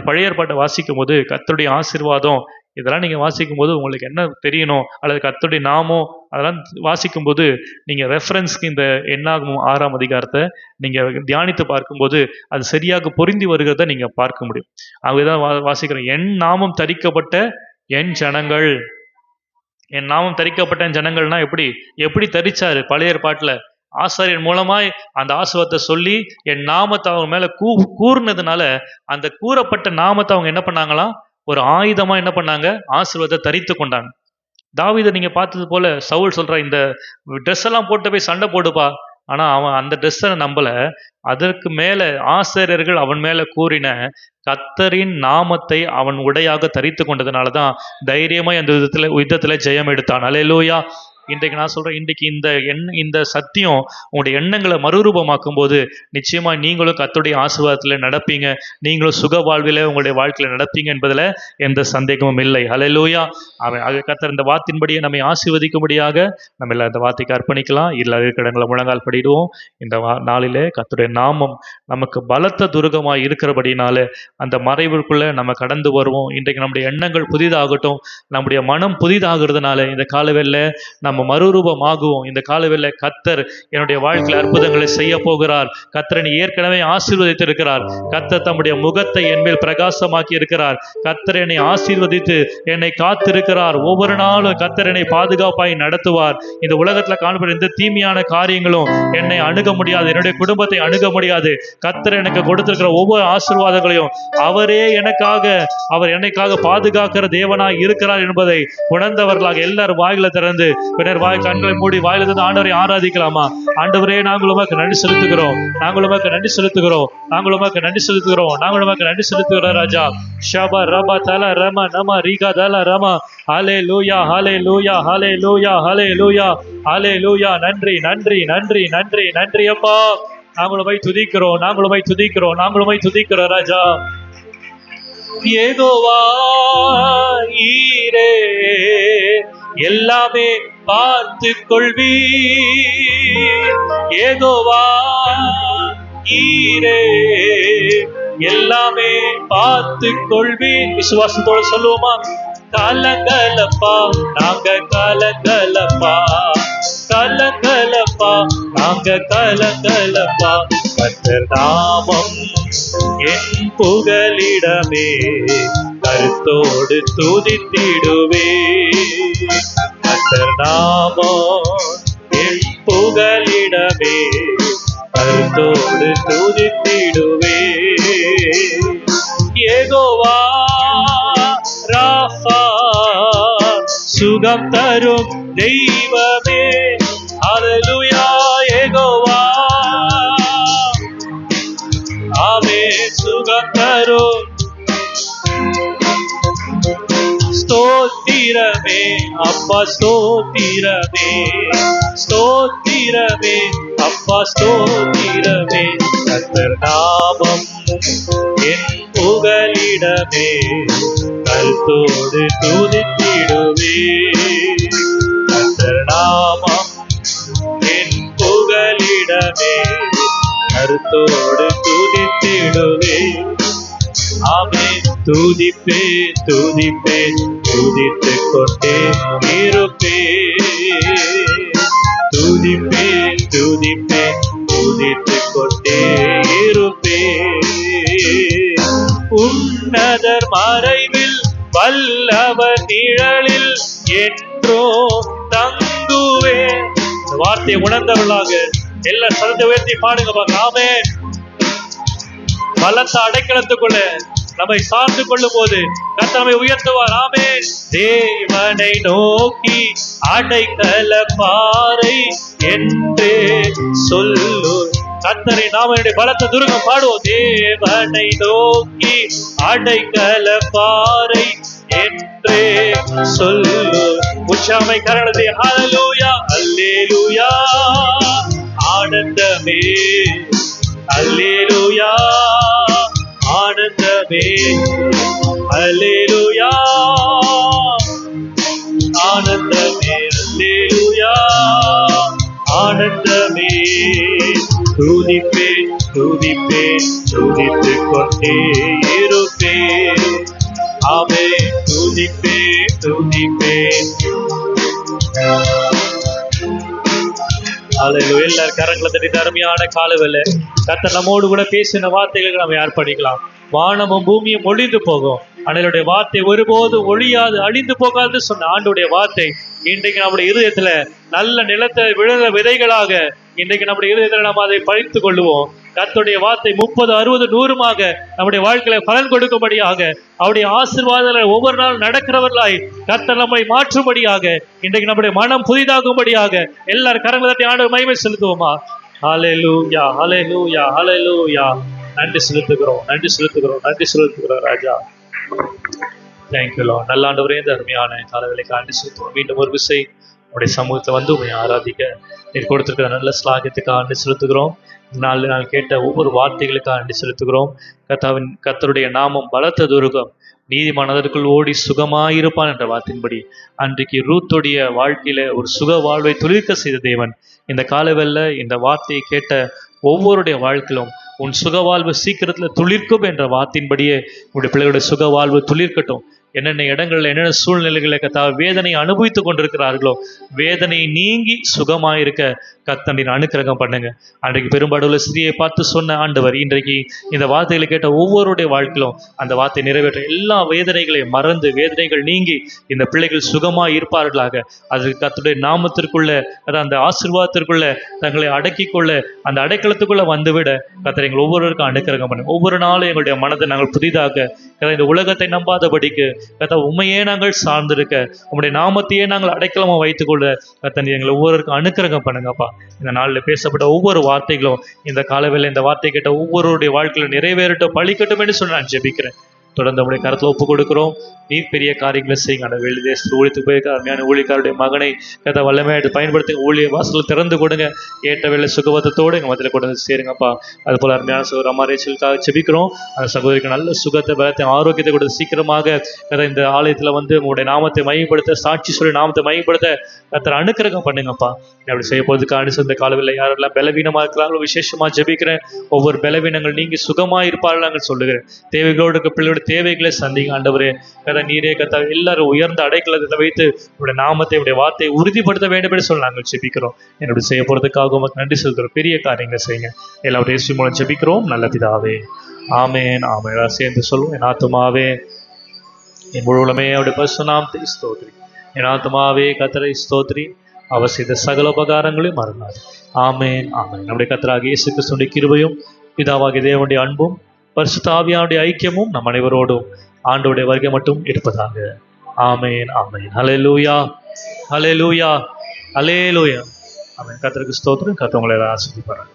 பழைய ஏற்பாட்டை வாசிக்கும் போது கர்த்தருடைய ஆசீர்வாதம் இதெல்லாம் நீங்க வாசிக்கும் போது உங்களுக்கு என்ன தெரியணும், அல்லது கர்த்தருடைய நாமம் அதெல்லாம் வாசிக்கும் போது நீங்க ரெஃபரன்ஸ்க்கு இந்த என்னாகும் 6ஆம் அதிகாரத்தை நீங்க தியானித்து பார்க்கும்போது அது சரியாக பொருந்தி வருகிறத நீங்க பார்க்க முடியும். அங்கதான் வாசிக்கிறோம், என் நாமம் தரிக்கப்பட்ட என் ஜனங்கள். என் நாமம் தரிக்கப்பட்ட என் ஜனங்கள்னா எப்படி தரிச்சாரு? பழைய ஏற்பாட்டுல ஆசாரியன் மூலமாய் அந்த ஆசீர்வாதத்தை சொல்லி என் நாமத்தை அவங்க மேல கூர்னதுனால அந்த கூறப்பட்ட நாமத்தை அவங்க என்ன பண்ணாங்களாம்? ஒரு ஆயுதமா என்ன பண்ணாங்க? ஆசீர்வாதத்தை தரித்து கொண்டாங்க. தாவீதை நீங்க பார்த்தது போல சவுல் சொல்ற, இந்த ட்ரெஸ் எல்லாம் போட்டு போய் சண்டை போடுப்பா. ஆனா அவன் அந்த ட்ரெஸ்ஸை நம்பல. அதற்கு மேல ஆசிரியர்கள் அவன் மேல கூறின கர்த்தரின் நாமத்தை அவன் உடையாக தரித்து கொண்டதுனாலதான் தைரியமாய் அந்த யுத்தத்துல ஜெயம் எடுத்தான். அல்லேலூயா. இன்றைக்கு நான் சொல்றேன், இன்றைக்கு இந்த சத்தியம் உங்களுடைய எண்ணங்களை மறுரூபமாக்கும் போது நிச்சயமா நீங்களும் கர்த்தருடைய ஆசீர்வாதத்துல நடப்பீங்க, நீங்களும் சுக வாழ்வில உங்களுடைய வாழ்க்கையில நடப்பீங்க என்பதுல எந்த சந்தேகமும் இல்லை. அல்லேலூயா. அவன் கர்த்தர் இந்த வார்த்தையின்படியே நம்மை ஆசீர்வதிக்கும்படியாக நம்ம எல்லாம் இந்த வார்த்தைக்கு அர்ப்பணிக்கலாம். இல்லாத கடன்களை முழங்கால் படிடுவோம். இந்த நாளிலே கர்த்தருடைய நாமம் நமக்கு பலத்த துருகமாய் இருக்கிறபடினால அந்த மறைவுக்குள்ள நம்ம கடந்து வருவோம். இன்றைக்கு நம்முடைய எண்ணங்கள் புதிதாகட்டும், நம்முடைய மனம் புதிதாகிறதுனால இந்த காலவெல்ல நம்ம மறுரூபமாகுவோம். இந்த காலவெல்ல கர்த்தர் என்னுடைய வாழ்க்கையில் அற்புதங்களை செய்ய போகிறார். கர்த்தர் என்னை ஏற்கனவே ஆசீர்வதித்து இருக்கிறார். கர்த்தர் தம்முடைய முகத்தை என் மேல் பிரகாசமாக்கி இருக்கிறார். கர்த்தர் என்னை ஆசீர்வதித்து என்னை காத்திருக்கிறார். ஒவ்வொரு நாளும் கர்த்தர் என்னை பாதுகாப்பாய் நடத்துவார். இந்த உலகத்துல காணப்படும் எந்த தீமையான காரியங்களும் என்னை அணுக முடியாது, என்னுடைய குடும்பத்தை அணுக முடியாது. கர்த்தர் எனக்கு கொடுத்திருக்கிற ஒவ்வொரு ஆசீர்வாதங்களையும் அவர் எனக்காக பாதுகாக்கிற தேவனாய் இருக்கிறார் என்பதை உணர்ந்தவர்களாக எல்லாரும் வாயில திறந்து கண்களை மூடி வாயில இருந்து ஆண்டவரை ஆராதிக்கலாமா? ஆண்டவரே, நாங்கள் உமக்கு நன்றி செலுத்துகிறோம், நாங்கள் உமக்கு நன்றி செலுத்துகிறோம், நாங்கள் உமக்கு நன்றி செலுத்துகிறோம், நாங்கள் உமக்கு நன்றி செலுத்துகிறோம் ராஜா. ஷபா ரபா தல ரம நம ரீகா தல ரம. ஹல்லேலூயா, ஹல்லேலூயா, ஹல்லேலூயா, ஹல்லேலூயா, ஹல்லேலூயா. நன்றி நன்றி நன்றி நன்றி நன்றி அப்பா. நாங்களும் துதிக்கிறோம், நாங்களும் துதிக்கிறோம், நாங்களும் துதிக்கிறோம் ராஜா. யெகோவா ஈரே எல்லாமே பார்த்து கொள்வீர். யெகோவா ஈரே எல்லாமே பார்த்து கொள்வீர். விசுவாசத்தோட சொல்லுவோமா? கலங்கலப்பா நாங்க கலங்கலப்பா, கலங்கலப்பா தாங்க கலங்கலப்பா. கர்த்தர் நாமம் என் புகலிடமே, கருத்தோடு துதித்திடுவே. கர்த்தர் நாமம் என் புகலிடமே, கருத்தோடு துதித்திடுவே. யெகோவா ராஃபா, சுகம் தரும் தெய்வமே. ஹல்லேலூயா. யெகோவா ஆமே, சுகம் தரும். ஸ்தோத்திரமே அப்பா, ஸ்தோத்திரமே, ஸ்தோத்திரமே அப்பா, ஸ்தோத்திரமே. கர்த்தர் நாமம் என் புகலிடமே, கருத்தோடு துதித்திடுவே. கர்த்தர் நாமம் என் புகலிடமே, கருத்தோடு துதித்திடுவே. ஆமே, துதிப்பே துதிப்பே, துதித்துக் கொண்டே இருப்பே. துதிப்பே துதிப்பே, துதித்துக் கொண்டே இருப்பே. உன்னதர் மறைவில் வல்லவர் நிழலில் என்றோ தங்குவே. இந்த வார்த்தையை உணர்ந்தவர்களாக எல்லா சத்தத்தை உயர்த்தி பாடுங்க பாருங்க. ஆமென். பலத்த அடைக்கலத்துக்குள்ள நம்மை சார்ந்து கொள்ளும் போது கர்த்தர் நம்மை உயர்த்துவார். ஆமென். தேவனை நோக்கி அடைக்கல பாறை என்றே சொல்லு. கர்த்தரை நாம பலத்த துருகம் பாடுவோம். தேவனை நோக்கி அடைக்கல பாறை என்றே சொல்லு. உச்சாமை கரணத்தை. ஹல்லேலூயா அல்லேலூயா. ஆனந்தமே அல்லேலூயா, ஆனந்தமே அல்லேலூயா, ஆனந்தமே அல்லேலூயா, ஆனந்தமே. துதிப்பே துதிப்பே, துதித்துக் கொண்டே இருப்பே. ஆமே, துதிப்பே துதிப்பே. எல்லாரும் கரங்களை தட்டி அருமையான காலவேளை கர்த்தர் நம்மோடு கூட பேசின வார்த்தைகளுக்கு நம்ம அர்ப்பணிக்கலாம். வானமும் பூமியும் ஒழிந்து போகும், அண்ணனுடைய வார்த்தை ஒருபோது ஒழியாது, அழிந்து போகாது சொன்ன ஆண்டுடைய வார்த்தை இன்றைக்கு நம்முடைய இருதயத்துல நல்ல நிலத்தை விழுந்த விதைகளாக இன்றைக்கு நம்முடைய இருதயத்துல நம்ம அதை பறித்துக் கொள்ளுவோம். கர்த்தருடைய வார்த்தை 30, 60, 100 நம்முடைய வாழ்க்கையில பலன் கொடுக்கும்படியாக, அவருடைய ஆசீர்வாதங்களை ஒவ்வொரு நாள் நடக்கிறவர்களாய் கர்த்தர் நம்மை மாற்றும்படியாக, இன்றைக்கு நம்முடைய மனம் புதிதாகும்படியாக எல்லாரும் கரங்களை தட்டி ஆண்டவர் மகிமை செலுத்துவோமா? ஹல்லேலூயா ஹல்லேலூயா ஹல்லேலூயா. நன்றி செலுத்துகிறோம், நன்றி செலுத்துகிறோம், நன்றி செலுத்துகிறோம் ராஜா. Thank you Lord. நல்ல ஆண்டவரே, இந்த அருமையான காலவேளைக்கு நன்றி செலுத்துவோம். மீண்டும் ஒரு விசை உடைய சமூகத்தை வந்து உண்மை ஆராதிக்க நீர் கொடுத்திருக்கிற நல்ல ஸ்லாகத்துக்காக நன்றி செலுத்துகிறோம். நாள் கேட்ட ஒவ்வொரு வார்த்தைகளுக்காக நன்றி செலுத்துகிறோம். கர்த்தருடைய நாமம் பலத்த துருகம், நீதிமான் அதற்குள் ஓடி சுகமாயிருப்பான் என்ற வார்த்தையின்படி அன்றைக்கு ரூத்துடைய வாழ்க்கையில ஒரு சுக வாழ்வை துளிர்க்க செய்த தேவன் இந்த காலவெல்ல இந்த வார்த்தையை கேட்ட ஒவ்வொருடைய வாழ்க்கையிலும் உன் சுகவாழ்வு சீக்கிரத்துல துளிர்க்கும் என்ற வார்த்தையின்படியே உன்னுடைய பிள்ளைகளுடைய சுகவாழ்வு துளிர்க்கட்டும். என்னென்ன இடங்கள்ல என்னென்ன சூழ்நிலைகளை வேதனை அனுபவித்துக் கொண்டிருக்கிறார்களோ வேதனை நீங்கி சுகமாயிருக்க கர்த்தரின் அனுக்கிரகம் பண்ணுங்க. அன்றைக்கு பெரும்பாடுள்ள ஸ்திரியை பார்த்து சொன்ன ஆண்டவர் இன்றைக்கு இந்த வார்த்தைகளை கேட்ட ஒவ்வொருடைய வாழ்க்கையிலும் அந்த வார்த்தை நிறைவேற்ற எல்லா வேதனைகளையும் மறந்து வேதனைகள் நீங்கி இந்த பிள்ளைகள் சுகமாய் இருப்பார்களாக. அதற்கு கர்த்தருடைய நாமத்திற்குள்ள அந்த ஆசீர்வாதத்திற்குள்ள தங்களை அடக்கி கொள்ள அந்த அடைக்கலத்துக்குள்ள வந்துவிட கர்த்தர் எங்கள் ஒவ்வொருவருக்கும் அனுக்கிரகம் பண்ணுங்க. ஒவ்வொரு நாளும் எங்களுடைய மனதை நாங்கள் புதிதாக இந்த உலகத்தை நம்பாதபடிக்கு கர்த்தர் உண்மையே நாங்கள் சார்ந்திருக்க உங்களுடைய நாமத்தையே நாங்கள் அடைக்கலமா வைத்துக் கொள்ள கர்த்தர் எங்களை ஒவ்வொருவருக்கும் அனுக்கிரகம் பண்ணுங்கப்பா. இந்த நாளில் பேசப்பட்ட ஒவ்வொரு வார்த்தைகளும் இந்த காலவேளை இந்த வார்த்தை கேட்ட ஒவ்வொருடைய வாழ்க்கையில நிறைவேறட்டும், பழிக்கட்டும் என்று சொல்லி நான் ஜெபிக்கிறேன். தொடர்ந்து நம்முடைய கருத்துல ஒப்பு கொடுக்கிறோம். நீ பெரிய காரியங்களை செய்யுங்க. அந்த வெளி தேசத்தில் ஊழித்து போயிருக்க அருமையான ஊழியக்காருடைய மகனை கதை வல்லமையாட்டு பயன்படுத்தி ஊழிய வாசல் திறந்து கொடுங்க. ஏற்ற வேலை சுகவத்தோடு எங்கள் மத்தியில் கொண்டு சேருங்கப்பா. அது போல அருமையான சகோதர அம்மாரேச்சலுக்காக செபிக்கிறோம். அந்த சகோதரிக்கு நல்ல சுகத்தை பலத்தை ஆரோக்கியத்தை கொடுத்து சீக்கிரமாக கதை இந்த ஆலயத்தில் வந்து உங்களுடைய நாமத்தை மையப்படுத்த சாட்சி சொல்லி நாமத்தை மையப்படுத்த கர்த்தர் அனுக்கிரகம் பண்ணுங்கப்பா. அப்படி செய்ய போறதுக்கு அனுசந்த காலவில் யாரெல்லாம் பலவீனமா இருக்கிறாங்களோ விசேஷமா ஜெபிக்கிறேன். ஒவ்வொரு பலவீனங்கள் நீங்கி சுகமா இருப்பார்கள் நாங்கள் சொல்லுகிறேன். தேவைகளோடு பிள்ளையோட தேவைகளை சந்திங்க ஆண்டவரே. கதை நீரே கத்த எல்லாரும் உயர்ந்த அடைக்கலத்தை வைத்து உடைய நாமத்தை உடைய வார்த்தையை உறுதிப்படுத்த வேண்டும் என்று சொல்லி நாங்கள் ஜெபிக்கிறோம். என்னுடைய செய்ய போகிறதுக்காக உமக்கு நன்றி செலுத்துகிறோம். பெரிய காரியங்களை செய்யுங்க. எல்லாருடைய இயேசு மூலம் ஜெபிக்கிறோம் நல்ல பிதாவே. ஆமேன் ஆமேன். சேர்ந்து சொல்லுவோம். என் ஆத்துமாவே என் முழுவதுமே அவருடைய பரிசுநாமத்தை ஸ்தோத்திரி. என் ஆத்துமாவே கர்த்தரை ஸ்தோத்திரி. அவர் செய்த சகல உபகாரங்களையும் மறந்தார். ஆமேன் ஆமேன். நம்முடைய கர்த்தராகிய இயேசு கிறிஸ்துவின் கிருபையும் பிதாவாகிய தேவனுடைய அன்பும் பரிசுத்த ஆவியானுடைய ஐக்கியமும் நம் அனைவரோடும் ஆண்டவருடைய வருகை மட்டும் இருப்பதாக. ஆமேன் ஆமேன். ஹல்லேலூயா ஹல்லேலூயா ஹல்லேலூயா. ஆமேன். கர்த்தருக்கு ஸ்தோத்திரம். கர்த்தர் உங்களை ஆசீர்வதிப்பார்.